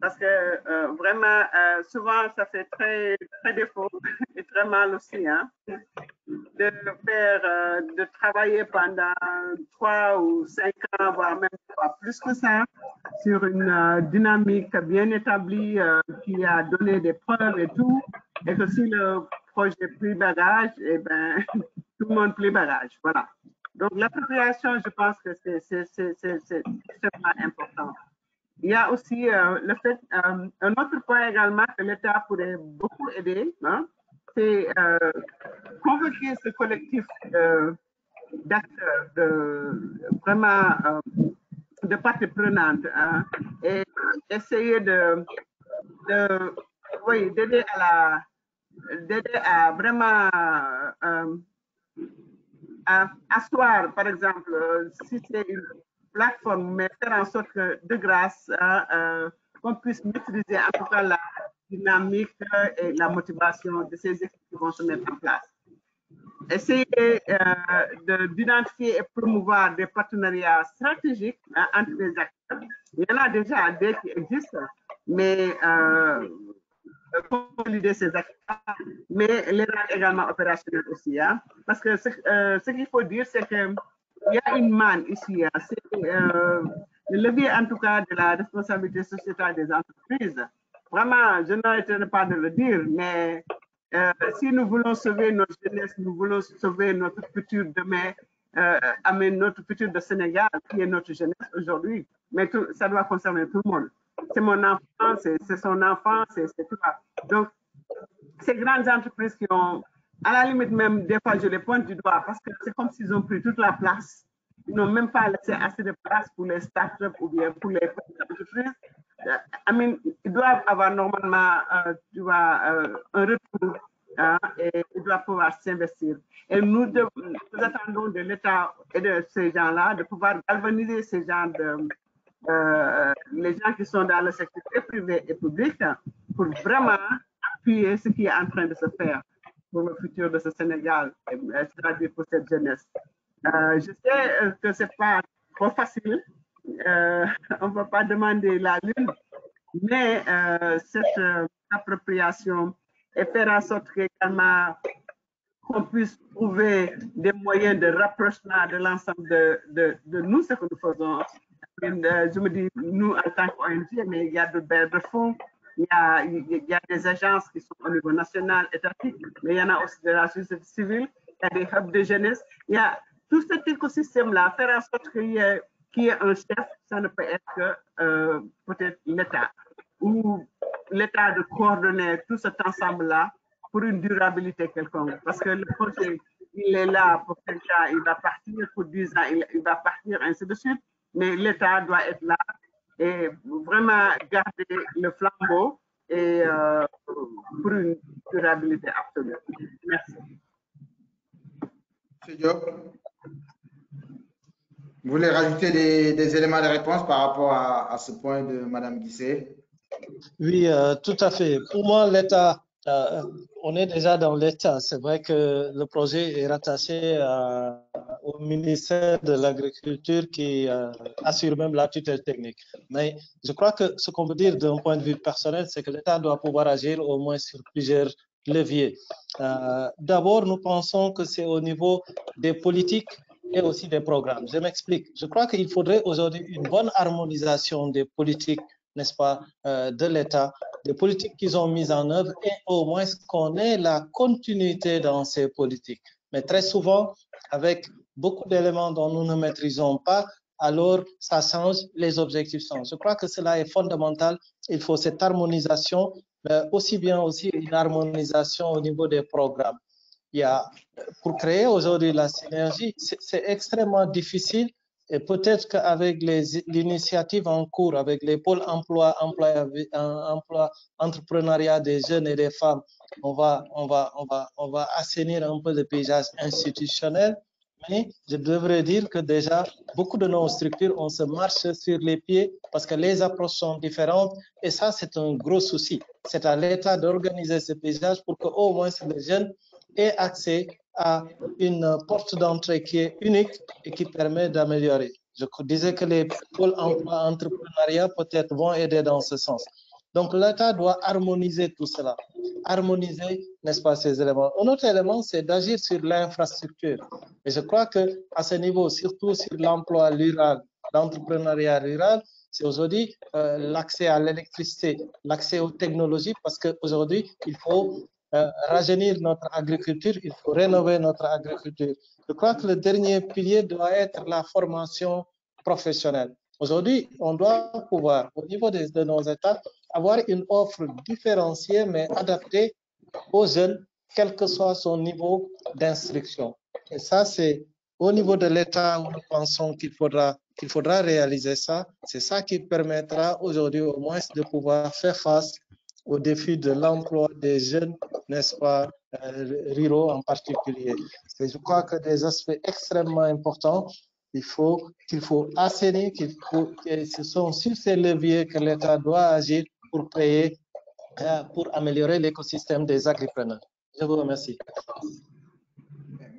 Parce que vraiment, souvent, ça fait très défaut et très mal aussi, hein, de travailler pendant 3 ou 5 ans, voire même pas plus que ça, sur une dynamique bien établie qui a donné des preuves et tout, et que si le projet plie bagage, eh ben, tout le monde plie bagage, voilà. Donc, l'appropriation, je pense que c'est extrêmement important. Il y a aussi le fait, un autre point également que l'État pourrait beaucoup aider, hein, c'est convoquer ce collectif d'acteurs, vraiment de parties prenantes, hein, et essayer d'aider à vraiment à asseoir, par exemple, si c'est une plateforme, mais faire en sorte que, de grâce, qu'on puisse maîtriser en tout cas la dynamique et la motivation de ces équipes qui vont se mettre en place. Essayer d'identifier et promouvoir des partenariats stratégiques, hein, entre les acteurs. Il y en a déjà des qui existent, mais consolider ces acteurs, mais les rendre également opérationnels aussi. Hein, parce que ce qu'il faut dire, c'est qu'il y a une manne ici. Hein, c'est le levier, en tout cas, de la responsabilité sociétale des entreprises. Vraiment, je n'arrêterai pas de le dire, mais si nous voulons sauver notre jeunesse, nous voulons sauver notre futur demain, notre futur de Sénégal, qui est notre jeunesse aujourd'hui, mais ça doit concerner tout le monde. C'est mon enfant, c'est son enfant, c'est tout ça. Donc, ces grandes entreprises qui ont, à la limite même, des fois, je les pointe du doigt parce que c'est comme s'ils ont pris toute la place. Ils n'ont même pas laissé assez de place pour les startups ou bien pour les petites entreprises. Ils doivent avoir normalement un retour, hein, et ils doivent pouvoir s'investir. Et nous attendons de l'État et de ces gens-là de pouvoir galvaniser ces gens les gens qui sont dans le secteur privé et public pour vraiment appuyer ce qui est en train de se faire pour le futur de ce Sénégal, c'est-à-dire pour cette jeunesse. Je sais que ce n'est pas trop facile, on ne va pas demander la lune, mais cette appropriation et faire en sorte qu'également qu'on puisse trouver des moyens de rapprochement de l'ensemble de nous, ce que nous faisons. Je me dis, nous, en tant qu'ONG, mais il y a d'autres bailleurs de fonds, il y a des agences qui sont au niveau national, étatique, mais il y en a aussi de la société civile, il y a des hubs de jeunesse, il y a tout cet écosystème-là, faire en sorte qu'il y ait un chef, ça ne peut être que peut-être l'État, ou l'État de coordonner tout cet ensemble-là pour une durabilité quelconque. Parce que le projet, il est là pour 5 ans, il va partir, pour 10 ans, il va partir, ainsi de suite, mais l'État doit être là et vraiment garder le flambeau et pour une durabilité absolue. Merci. M. Diop, vous voulez rajouter des éléments de réponse par rapport à ce point de Mme Guissé? Oui, tout à fait. Pour moi, l'État, on est déjà dans l'État. C'est vrai que le projet est rattaché au ministère de l'Agriculture qui assure même la tutelle technique. Mais je crois que ce qu'on veut dire d'un point de vue personnel, c'est que l'État doit pouvoir agir au moins sur plusieurs leviers. D'abord, nous pensons que c'est au niveau des politiques et aussi des programmes. Je m'explique. Je crois qu'il faudrait aujourd'hui une bonne harmonisation des politiques, n'est-ce pas, de l'État, des politiques qu'ils ont mises en œuvre et au moins qu'on ait la continuité dans ces politiques. Mais très souvent, avec beaucoup d'éléments dont nous ne maîtrisons pas, alors ça change, les objectifs changent. Je crois que cela est fondamental. Il faut cette harmonisation, mais aussi bien aussi une harmonisation au niveau des programmes. Pour créer aujourd'hui la synergie, c'est extrêmement difficile et peut-être qu'avec l'initiative en cours, avec les pôles emploi, entrepreneuriat des jeunes et des femmes, on va assainir un peu le paysage institutionnel. Mais je devrais dire que déjà, beaucoup de nos structures, on se marche sur les pieds parce que les approches sont différentes et ça, c'est un gros souci. C'est à l'État d'organiser ce paysage pour qu'au moins les jeunes aient accès à une porte d'entrée qui est unique et qui permet d'améliorer. Je disais que les pôles emploi entrepreneuriat peut-être vont aider dans ce sens. Donc l'État doit harmoniser tout cela, harmoniser, n'est-ce pas, ces éléments. Un autre élément, c'est d'agir sur l'infrastructure. Et je crois qu'à ce niveau, surtout sur l'emploi rural, l'entrepreneuriat rural, c'est aujourd'hui l'accès à l'électricité, l'accès aux technologies, parce qu'aujourd'hui, il faut rajeunir notre agriculture, il faut rénover notre agriculture. Je crois que le dernier pilier doit être la formation professionnelle. Aujourd'hui, on doit pouvoir, au niveau de nos États, avoir une offre différenciée mais adaptée aux jeunes, quel que soit son niveau d'instruction. Et ça, c'est au niveau de l'État où nous pensons qu'il faudra réaliser ça. C'est ça qui permettra aujourd'hui au moins de pouvoir faire face au défi de l'emploi des jeunes, n'est-ce pas, ruraux en particulier. Et je crois que des aspects extrêmement importants, qu'il faut assainir, que ce sont sur ces leviers que l'État doit agir pour créer, pour améliorer l'écosystème des agripreneurs. Je vous remercie.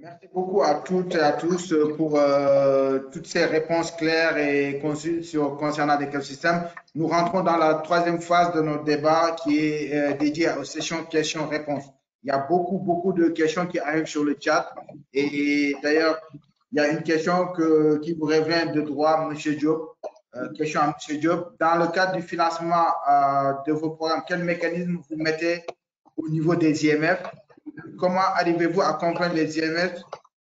Merci beaucoup à toutes et à tous pour toutes ces réponses claires et concis concernant l'écosystème. Nous rentrons dans la troisième phase de notre débat qui est dédiée aux sessions questions-réponses. Il y a beaucoup de questions qui arrivent sur le chat et d'ailleurs, il y a une question qui vous revient de droit, M. Diop. Question à M. Diop. Dans le cadre du financement de vos programmes, quel mécanisme vous mettez au niveau des IMF? Comment arrivez-vous à convaincre les IMF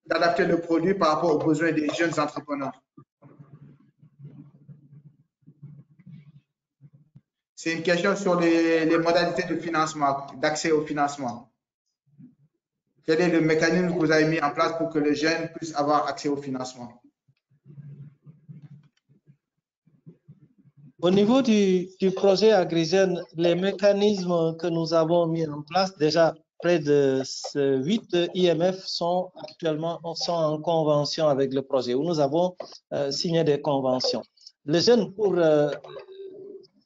d'adapter le produit par rapport aux besoins des jeunes entrepreneurs? C'est une question sur les modalités de financement, d'accès au financement. Quel est le mécanisme que vous avez mis en place pour que les jeunes puissent avoir accès au financement? Au niveau du projet AgriJeunes, les mécanismes que nous avons mis en place, déjà près de 8 IMF sont actuellement en convention avec le projet, où nous avons signé des conventions. Les jeunes,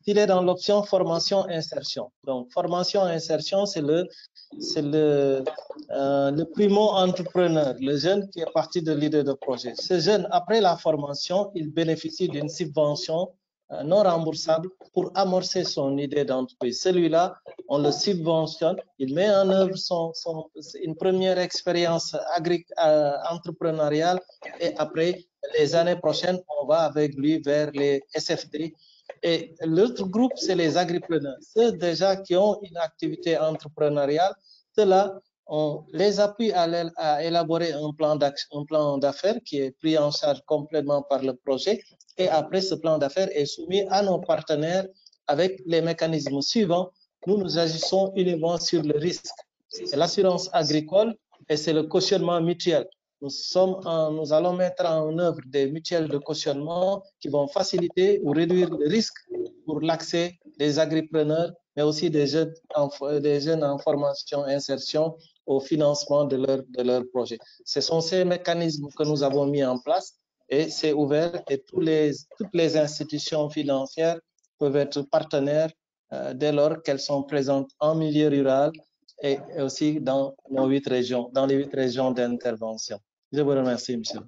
il est dans l'option formation-insertion. Donc, formation-insertion, c'est le primo-entrepreneur, le jeune qui est parti de l'idée de projet. Ce jeune, après la formation, il bénéficie d'une subvention non remboursable pour amorcer son idée d'entreprise. Celui-là, on le subventionne, il met en œuvre une première expérience entrepreneuriale et après, les années prochaines, on va avec lui vers les SFD. Et l'autre groupe, c'est les agripreneurs. Ceux déjà qui ont une activité entrepreneuriale, ceux-là, on les appuie à élaborer un plan d'affaires qui est pris en charge complètement par le projet. Et après, ce plan d'affaires est soumis à nos partenaires avec les mécanismes suivants. Nous agissons uniquement sur le risque. C'est l'assurance agricole et c'est le cautionnement mutuel. Nous allons mettre en œuvre des mutuelles de cautionnement qui vont faciliter ou réduire le risque pour l'accès des agripreneurs, mais aussi des jeunes en formation et insertion au financement de leur projet. Ce sont ces mécanismes que nous avons mis en place et c'est ouvert et toutes les institutions financières peuvent être partenaires dès lors qu'elles sont présentes en milieu rural et aussi dans les 8 régions d'intervention. Je vous remercie, monsieur.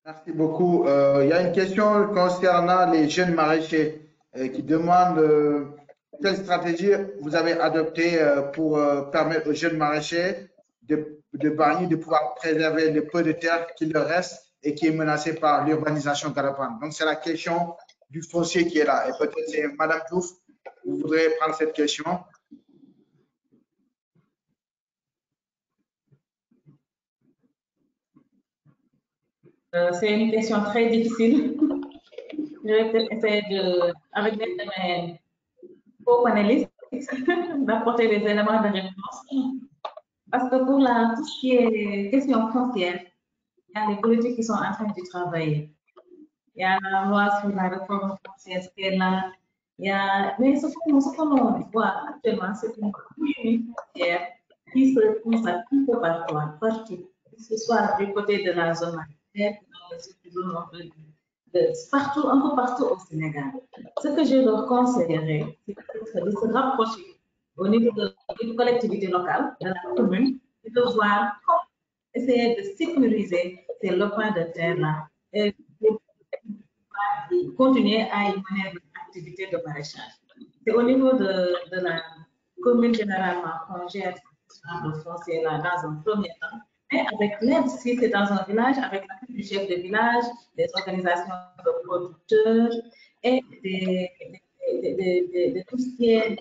Merci beaucoup. Il y a une question concernant les jeunes maraîchers qui demandent quelle stratégie vous avez adoptée pour permettre aux jeunes maraîchers de pouvoir préserver le peu de terre qui leur reste et qui est menacé par l'urbanisation galopante. Donc, c'est la question du foncier qui est là. Et peut-être c'est Madame Diouf, vous voudrez prendre cette question. C'est une question très difficile. Je vais peut-être essayer avec mes co-panélistes d'apporter des éléments de réponse. Parce que pour tout ce qui est question foncière, il y a les politiques qui sont en train de travailler. Il y a la loi sur la réforme foncière qui est là. Mais ce qu'on voit actuellement, c'est une communauté foncière qui se constate un peu partout, que ce soit du côté de la zone partout, un peu partout au Sénégal. Ce que je leur conseillerais, c'est de se rapprocher au niveau d'une collectivité locale, de la commune, et de voir comment essayer de sécuriser ces lopins de terre-là et continuer à y mener l'activité de maraîchage. C'est au niveau de la commune généralement qu'on gère le foncier là dans un premier temps. Mais avec l'aide, si c'est dans un village, avec l'aide du chef de village, des organisations de producteurs et de tout ce qui est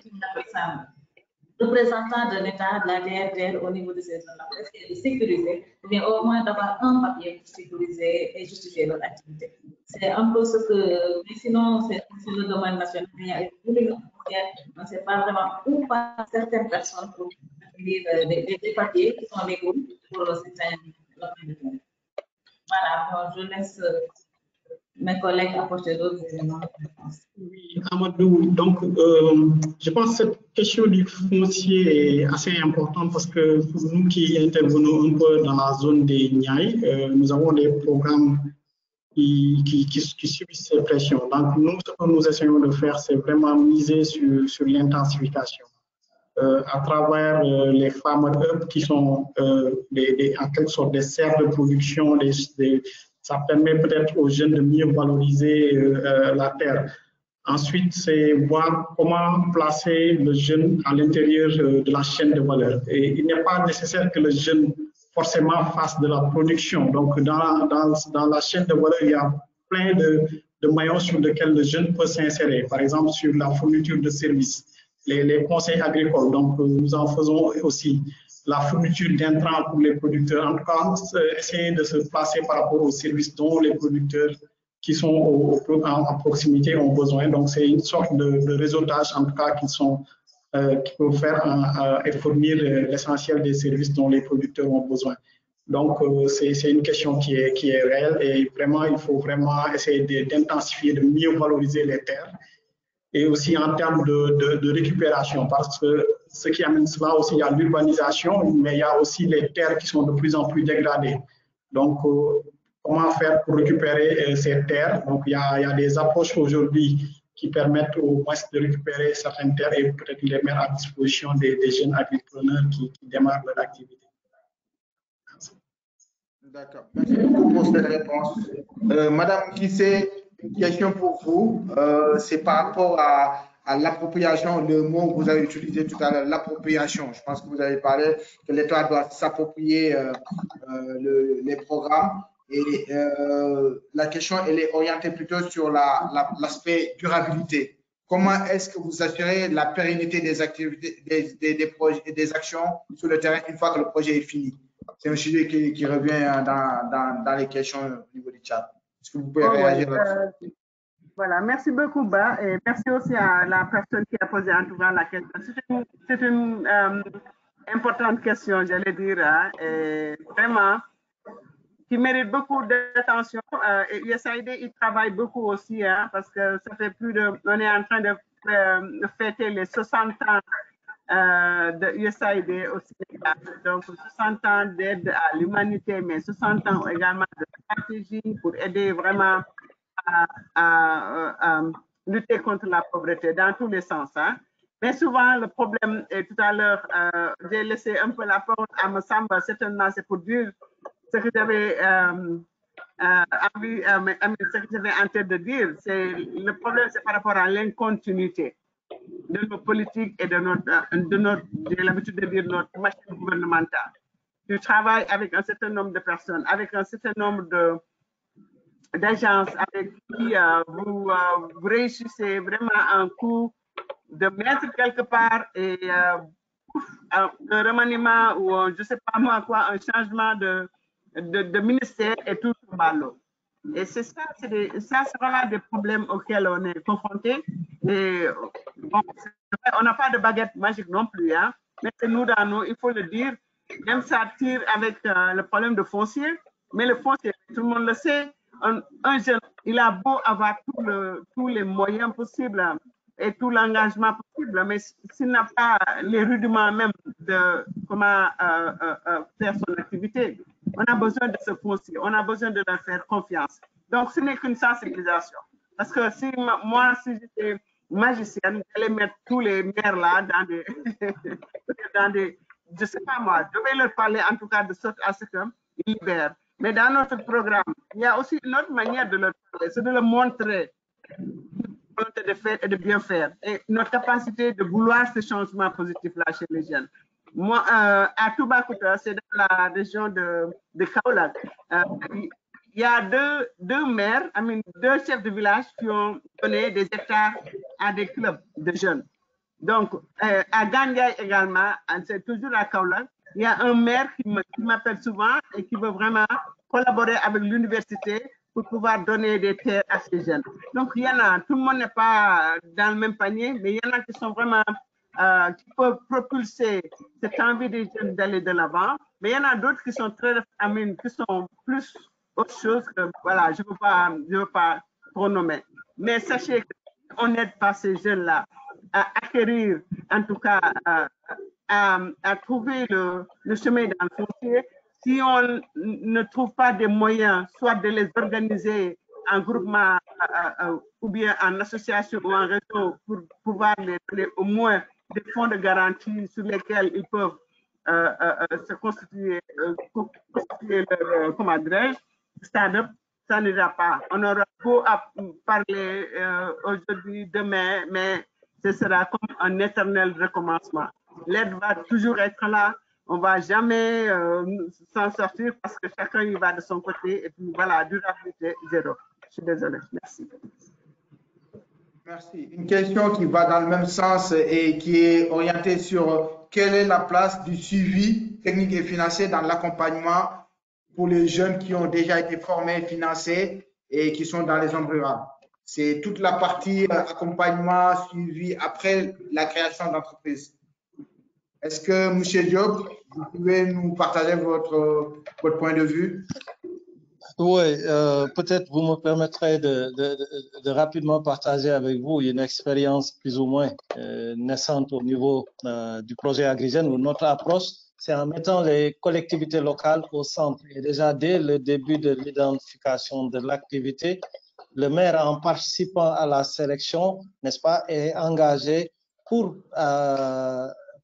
représentant de l'État, de la DRDR au niveau de ces zones-là, pour essayer de sécuriser, ou bien au moins d'avoir un papier pour sécuriser et justifier leur activité. C'est un peu ce que, mais sinon, c'est le domaine national. On ne sait pas vraiment où pas certaines personnes pour des papiers qui sont légaux pour certains domaines. Voilà, je laisse mes collègues apporter d'autres éléments de réponse. Oui, Amadou, donc je pense que cette question du foncier est assez importante parce que pour nous qui intervenons un peu dans la zone des Niayes, nous avons des programmes qui subissent ces pressions. Donc nous, ce que nous essayons de faire, c'est vraiment miser sur l'intensification. À travers les farmer hubs qui sont en quelque sorte des serres de production, ça permet peut-être aux jeunes de mieux valoriser la terre. Ensuite, c'est voir comment placer le jeune à l'intérieur de la chaîne de valeur. Et il n'est pas nécessaire que le jeune forcément fasse de la production. Donc, dans la chaîne de valeur, il y a plein de maillons sur lesquels le jeune peut s'insérer. Par exemple, sur la fourniture de services, les conseils agricoles. Donc, nous en faisons aussi la fourniture d'intrants pour les producteurs. En tout cas, essayer de se placer par rapport aux services dont les producteurs qui sont en proximité ont besoin. Donc, c'est une sorte de réseautage, en tout cas, qui peuvent faire et fournir l'essentiel des services dont les producteurs ont besoin. Donc, c'est une question qui est réelle et vraiment, il faut vraiment essayer d'intensifier, de mieux valoriser les terres. Et aussi en termes de récupération, parce que ce qui amène cela aussi, il y a l'urbanisation, mais il y a aussi les terres qui sont de plus en plus dégradées. Donc, comment faire pour récupérer ces terres? Donc, il y a des approches aujourd'hui qui permettent au moins de récupérer certaines terres et peut-être les mettre à disposition des jeunes agriculteurs qui démarrent leur activité. D'accord. Merci beaucoup pour cette réponse. Madame Kissé, Une question pour vous, c'est par rapport à l'appropriation, le mot que vous avez utilisé tout à l'heure, l'appropriation. Je pense que vous avez parlé que l'État doit s'approprier les programmes. Et la question, elle est orientée plutôt sur l'aspect durabilité. Comment est-ce que vous assurez la pérennité des activités, des projets et des actions sur le terrain une fois que le projet est fini? C'est un sujet qui revient dans les questions au niveau du chat. Est-ce que vous pouvez réagir là-dessus? Voilà, merci beaucoup, Ba, et merci aussi à la personne qui a posé en tout cas la question. C'est une importante question, j'allais dire, hein, et vraiment, qui mérite beaucoup d'attention. Et USAID, il travaille beaucoup aussi, hein, parce que ça fait on est en train de fêter les 60 ans de USAID au Sénégal. Donc, 60 ans d'aide à l'humanité, mais 60 ans également de stratégie pour aider vraiment à lutter contre la pauvreté dans tous les sens. Hein. Mais souvent, le problème, et tout à l'heure, j'ai laissé un peu la parole à Massamba, certainement c'est pour dire ce que j'avais ce que j'avais en tête de dire. Le problème, c'est par rapport à l'incontinuité de nos politiques et de notre j'ai l'habitude de dire, notre machine gouvernementale. Tu travailles avec un certain nombre de personnes, avec un certain nombre d'agences avec qui vous réussissez vraiment un coup de mettre quelque part et un remaniement ou je ne sais pas moi quoi, un changement de ministère et tout sur l'eau. Et c'est ça, c'est vraiment des problèmes auxquels on est confronté. Et bon, on n'a pas de baguette magique non plus, hein, mais c'est nous dans nous, il faut le dire. Même ça tire avec le problème de foncier, mais le foncier, tout le monde le sait, un jeune, il a beau avoir tous les moyens possibles et tout l'engagement possible, mais s'il n'a pas les rudiments même de comment faire son activité, on a besoin de ce foncier, on a besoin de leur faire confiance. Donc, ce n'est qu'une sensibilisation. Parce que si j'étais magicienne, j'allais mettre tous les maires là dans des, je ne sais pas moi, je vais leur parler en tout cas de sorte à ce qu'ils libèrent. Mais dans notre programme, il y a aussi une autre manière de leur parler, c'est de leur montrer de faire et de bien faire. Et notre capacité de vouloir ce changement positif-là chez les jeunes. Moi, à Toubacouta, c'est dans la région de Kaolack, il y a deux maires, deux chefs de village qui ont donné des hectares à des clubs de jeunes. Donc, à Gandiaï également, c'est toujours à Kaolack, il y a un maire qui m'appelle souvent et qui veut vraiment collaborer avec l'université pour pouvoir donner des terres à ces jeunes. Donc, il y en a, tout le monde n'est pas dans le même panier, mais il y en a qui sont vraiment, qui peuvent propulser cette envie des jeunes d'aller de l'avant, mais il y en a d'autres qui sont qui sont plus autre chose que, voilà, je ne veux pas trop nommer. Mais sachez qu'on n'aide pas ces jeunes-là à acquérir, en tout cas, à trouver le chemin dans le foncier. Si on ne trouve pas des moyens, soit de les organiser en groupement ou bien en association ou en réseau pour pouvoir les donner au moins des fonds de garantie sur lesquels ils peuvent se constituer leur, comment dirais-je, stand-up, ça n'ira pas. On aura beau à parler aujourd'hui, demain, mais ce sera comme un éternel recommencement. L'aide va toujours être là. On ne va jamais s'en sortir parce que chacun y va de son côté. Et puis voilà, durabilité zéro. Je suis désolée. Merci. Merci. Une question qui va dans le même sens et qui est orientée sur quelle est la place du suivi technique et financier dans l'accompagnement pour les jeunes qui ont déjà été formés, financés et qui sont dans les zones rurales. C'est toute la partie accompagnement, suivi après la création d'entreprise. Est-ce que, M. Diop, vous pouvez nous partager votre point de vue? Oui, peut-être vous me permettrez de rapidement partager avec vous une expérience plus ou moins naissante au niveau du projet Agri-Jeunes où notre approche, c'est en mettant les collectivités locales au centre. Et déjà, dès le début de l'identification de l'activité, le maire, en participant à la sélection, n'est-ce pas, est engagé pour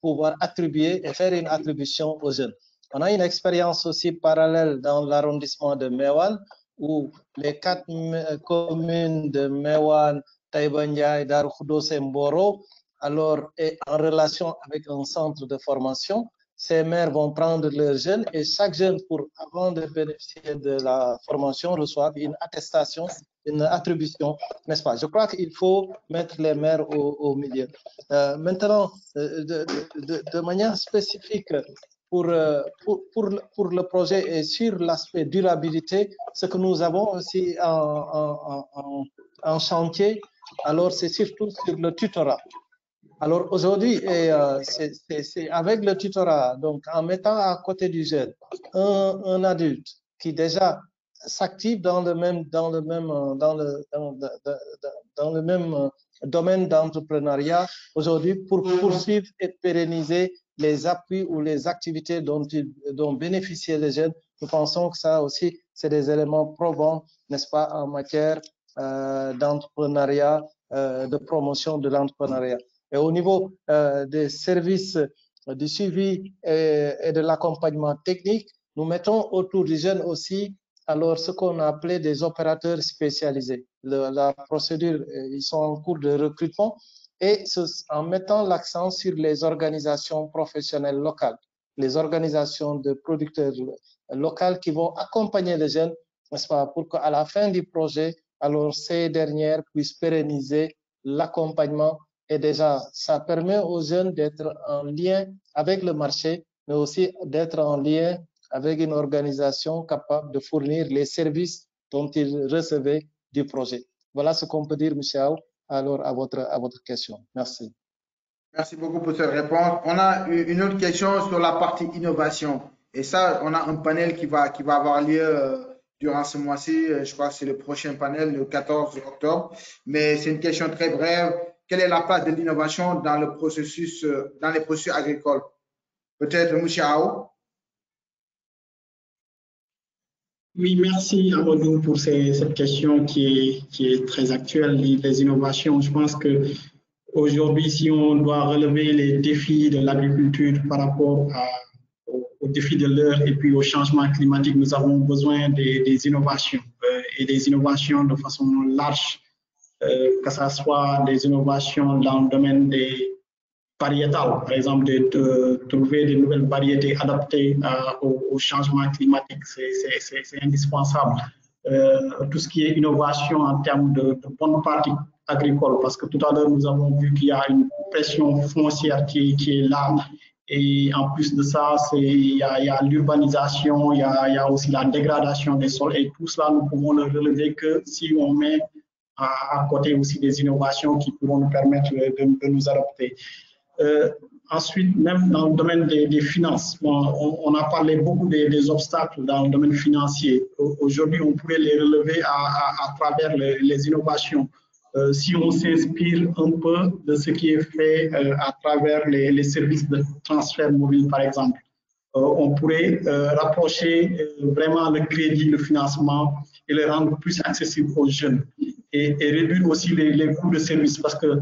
pouvoir attribuer et faire une attribution aux jeunes. On a une expérience aussi parallèle dans l'arrondissement de Mewan où les 4 communes de Mewan, Taïbanya, Darou Khoudoss et Mboro, alors est en relation avec un centre de formation. Ces maires vont prendre leurs jeunes et chaque jeune, avant de bénéficier de la formation, reçoit une attestation, une attribution, n'est-ce pas? Je crois qu'il faut mettre les maires au milieu. Maintenant, de manière spécifique, pour le projet et sur l'aspect durabilité, ce que nous avons aussi en chantier, alors c'est surtout sur le tutorat. Alors aujourd'hui, c'est avec le tutorat, donc en mettant à côté du jeune un adulte qui déjà s'active dans le même domaine d'entrepreneuriat aujourd'hui pour poursuivre et pérenniser les appuis ou les activités dont bénéficient les jeunes. Nous pensons que ça aussi, c'est des éléments probants, n'est-ce pas, en matière d'entrepreneuriat, de promotion de l'entrepreneuriat. Et au niveau des services du suivi et de l'accompagnement technique, nous mettons autour des jeunes aussi alors ce qu'on a appelé des opérateurs spécialisés. La procédure, ils sont en cours de recrutement et en mettant l'accent sur les organisations professionnelles locales, les organisations de producteurs locaux qui vont accompagner les jeunes, n'est-ce pas, pour qu'à la fin du projet, alors ces dernières puissent pérenniser l'accompagnement. Et déjà, ça permet aux jeunes d'être en lien avec le marché, mais aussi d'être en lien avec une organisation capable de fournir les services dont ils recevaient du projet. Voilà ce qu'on peut dire, M. Aou, alors à votre question. Merci. Merci beaucoup pour cette réponse. On a une autre question sur la partie innovation. Et ça, on a un panel qui va avoir lieu durant ce mois-ci. Je crois que c'est le prochain panel, le 14 octobre. Mais c'est une question très brève. Quelle est la place de l'innovation dans le processus, dans les processus agricoles? Peut-être M. Aou? Oui, merci Amadou pour cette question qui est très actuelle, les innovations. Je pense que aujourd'hui, si on doit relever les défis de l'agriculture par rapport aux défis de l'heure et puis au changement climatique, nous avons besoin des innovations et des innovations de façon large, que ce soit des innovations dans le domaine des variétales, par exemple, de trouver de nouvelles variétés adaptées au changement climatique, c'est indispensable. Tout ce qui est innovation en termes de bonne pratique agricole, parce que tout à l'heure, nous avons vu qu'il y a une pression foncière qui est là. Et en plus de ça, il y a l'urbanisation, il y a aussi la dégradation des sols. Et tout cela, nous pouvons le relever que si on met à côté aussi des innovations qui pourront nous permettre de nous adapter. Ensuite, même dans le domaine des finances, on a parlé beaucoup des obstacles dans le domaine financier. Aujourd'hui, on pourrait les relever à travers les innovations. Si on s'inspire un peu de ce qui est fait à travers les services de transfert mobile, par exemple, on pourrait rapprocher vraiment le crédit, le financement et le rendre plus accessible aux jeunes et réduire aussi les coûts de service parce que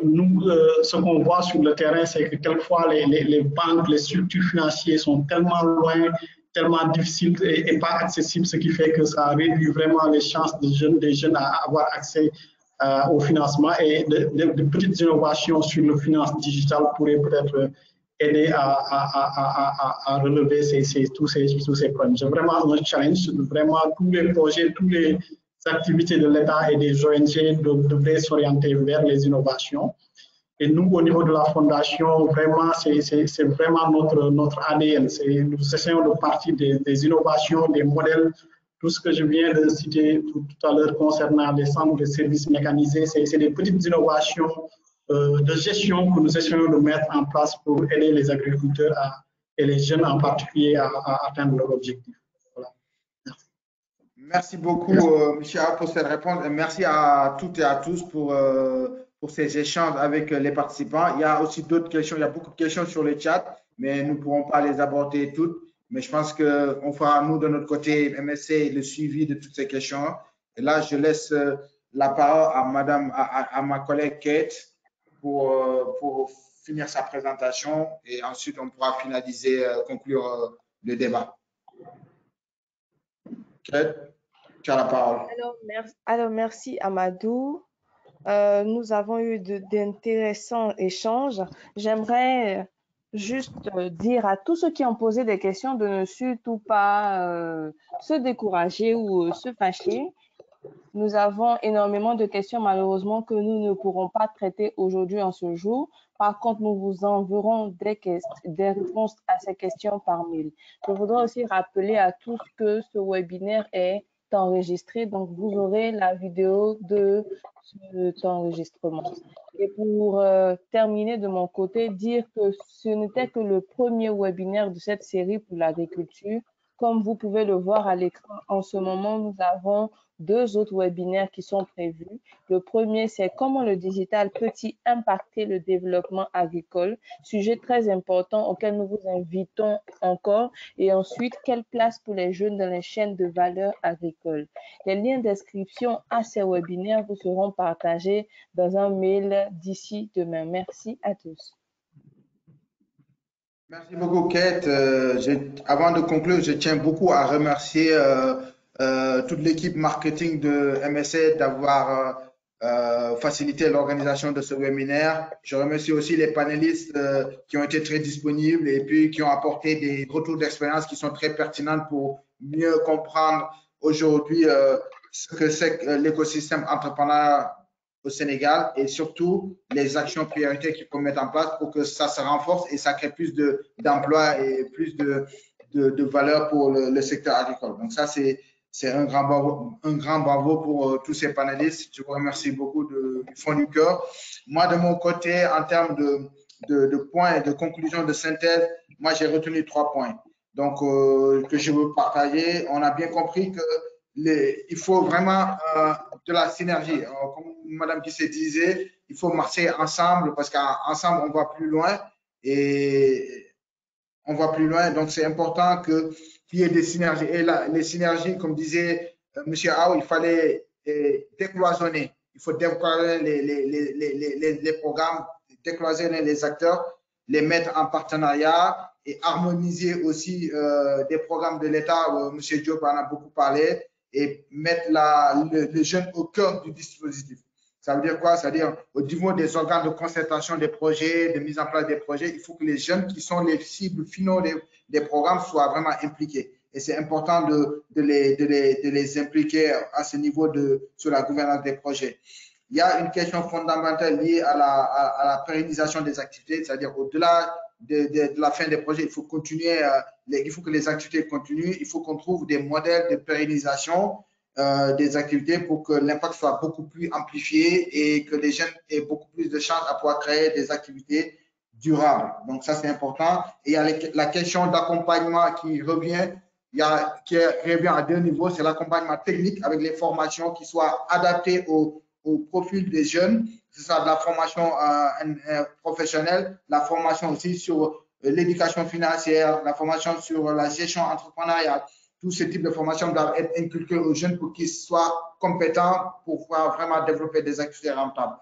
nous, ce qu'on voit sur le terrain, c'est que quelquefois les banques, les structures financières sont tellement loin, tellement difficiles et pas accessibles, ce qui fait que ça réduit vraiment les chances des jeunes à avoir accès au financement et de petites innovations sur le finance digitale pourraient peut-être aider à relever tous ces problèmes. C'est vraiment un challenge, vraiment tous les projets, tous les activités de l'État et des ONG devraient s'orienter vers les innovations. Et nous, au niveau de la Fondation, vraiment, c'est vraiment notre ADN. Nous essayons de partir des innovations, des modèles. Tout ce que je viens de citer tout à l'heure concernant les centres de services mécanisés, c'est des petites innovations de gestion que nous essayons de mettre en place pour aider les agriculteurs et les jeunes en particulier à atteindre leurs objectifs. Voilà. Merci beaucoup, M. A, pour cette réponse. Et merci à toutes et à tous pour ces échanges avec les participants. Il y a aussi d'autres questions. Il y a beaucoup de questions sur le chat, mais nous ne pourrons pas les aborder toutes. Mais je pense qu'on fera, nous, de notre côté, MSC, le suivi de toutes ces questions. Et là, je laisse la parole à ma collègue Kate pour finir sa présentation et ensuite on pourra finaliser, conclure le débat. Kate. Tu as la parole. Alors, merci Amadou. Nous avons eu d'intéressants échanges. J'aimerais juste dire à tous ceux qui ont posé des questions de ne surtout pas se décourager ou se fâcher. Nous avons énormément de questions, malheureusement, que nous ne pourrons pas traiter aujourd'hui en ce jour. Par contre, nous vous enverrons des réponses à ces questions par mail. Je voudrais aussi rappeler à tous que ce webinaire est enregistré, donc vous aurez la vidéo de cet enregistrement. Et pour terminer de mon côté, dire que ce n'était que le premier webinaire de cette série pour l'agriculture. Comme vous pouvez le voir à l'écran, en ce moment, nous avons 2 autres webinaires qui sont prévus. Le premier, c'est comment le digital peut-il impacter le développement agricole, sujet très important auquel nous vous invitons encore. Et ensuite, quelle place pour les jeunes dans les chaînes de valeur agricole. Les liens d'inscription à ces webinaires vous seront partagés dans un mail d'ici demain. Merci à tous. Merci beaucoup, Kate. Avant de conclure, je tiens beaucoup à remercier toute l'équipe marketing de MSA d'avoir facilité l'organisation de ce webinaire. Je remercie aussi les panélistes qui ont été très disponibles et puis qui ont apporté des retours d'expérience qui sont très pertinents pour mieux comprendre aujourd'hui ce que c'est que l'écosystème entrepreneurial au Sénégal et surtout les actions prioritaires qu'il faut mettre en place pour que ça se renforce et ça crée plus d'emplois et plus de valeur pour le secteur agricole. Donc ça, c'est un grand bravo pour tous ces panélistes. Je vous remercie beaucoup du fond du cœur. Moi, de mon côté, en termes de points et de conclusions de synthèse, moi, j'ai retenu 3 points. Donc, que je veux partager. On a bien compris que il faut vraiment de la synergie. Comme Madame Guissé disait, il faut marcher ensemble parce qu'ensemble, on va plus loin et on va plus loin. Donc, c'est important qu'il y ait des synergies. Et là, les synergies, comme disait M. Aou, il fallait décloisonner. Il faut décloisonner les programmes, décloisonner les acteurs, les mettre en partenariat et harmoniser aussi des programmes de l'État. M. Diop en a beaucoup parlé et mettre les jeunes au cœur du dispositif. Ça veut dire quoi? Ça veut dire au niveau des organes de concertation des projets, de mise en place des projets, il faut que les jeunes qui sont les cibles finaux des programmes soient vraiment impliqués. Et c'est important de les impliquer à ce niveau sur la gouvernance des projets. Il y a une question fondamentale liée à la pérennisation des activités, c'est-à-dire au-delà de la fin des projets, il faut continuer, il faut que les activités continuent, il faut qu'on trouve des modèles de pérennisation des activités pour que l'impact soit beaucoup plus amplifié et que les jeunes aient beaucoup plus de chances à pouvoir créer des activités durables. Donc ça, c'est important. Et il y a la question d'accompagnement qui revient à 2 niveaux. C'est l'accompagnement technique avec les formations qui soient adaptées au profil des jeunes, que ce soit de la formation professionnelle, la formation aussi sur l'éducation financière, la formation sur la gestion entrepreneuriale. Tous ces types de formations doivent être inculqués aux jeunes pour qu'ils soient compétents pour pouvoir vraiment développer des activités rentables.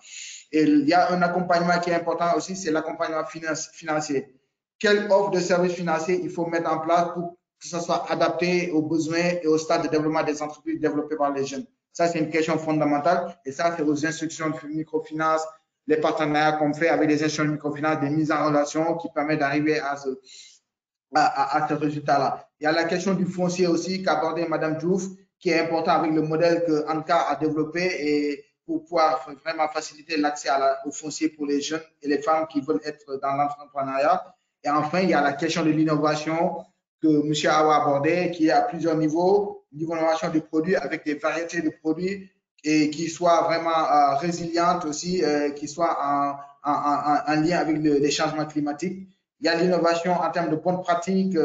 Et il y a un accompagnement qui est important aussi, c'est l'accompagnement financier. Quelle offre de services financiers il faut mettre en place pour que ça soit adapté aux besoins et au stade de développement des entreprises développées par les jeunes? Ça, c'est une question fondamentale et ça, c'est aux institutions de microfinance, les partenariats qu'on fait avec les institutions de microfinance, des mises en relation qui permettent d'arriver à ce résultat-là. Il y a la question du foncier aussi qu'a abordé Mme Diouf, qui est important avec le modèle que ANCA a développé et pour pouvoir vraiment faciliter l'accès au foncier pour les jeunes et les femmes qui veulent être dans l'entrepreneuriat. Et enfin, il y a la question de l'innovation que M. Awa a abordé, qui est à plusieurs niveaux, niveau d'innovation des produits avec des variétés de produits et qui soient vraiment résilientes aussi, qui soient en lien avec les changements climatiques. Il y a l'innovation en termes de bonnes pratiques,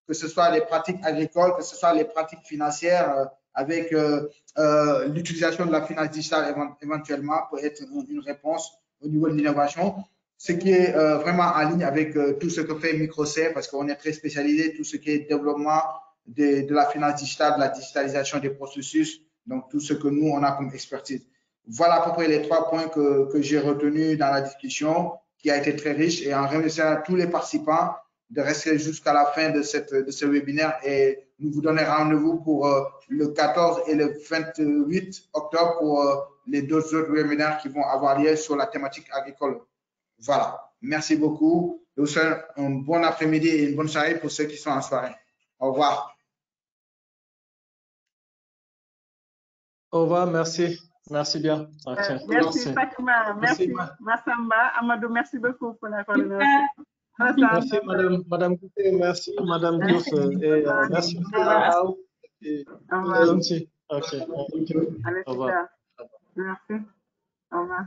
que ce soit les pratiques agricoles, que ce soit les pratiques financières, avec l'utilisation de la finance digitale éventuellement pour être une réponse au niveau de l'innovation. Ce qui est vraiment en ligne avec tout ce que fait Microcert, parce qu'on est très spécialisé, tout ce qui est développement de la finance digitale, de la digitalisation des processus, donc tout ce que nous, on a comme expertise. Voilà à peu près les 3 points que j'ai retenus dans la discussion, qui a été très riche, et en remerciant tous les participants de rester jusqu'à la fin de ce webinaire et nous vous donnons rendez-vous pour le 14 et le 28 octobre pour les deux autres webinaires qui vont avoir lieu sur la thématique agricole. Voilà. Merci beaucoup. Je vous souhaite un bon après-midi et une bonne soirée pour ceux qui sont en soirée. Au revoir. Au revoir, merci. Merci bien. Okay. Merci Fatima, merci Massamba, Amadou, merci beaucoup pour la coordination. Merci Madame Gouté, merci Madame Diouf et merci à vous. Ok. Allez, Au revoir. merci. Au revoir.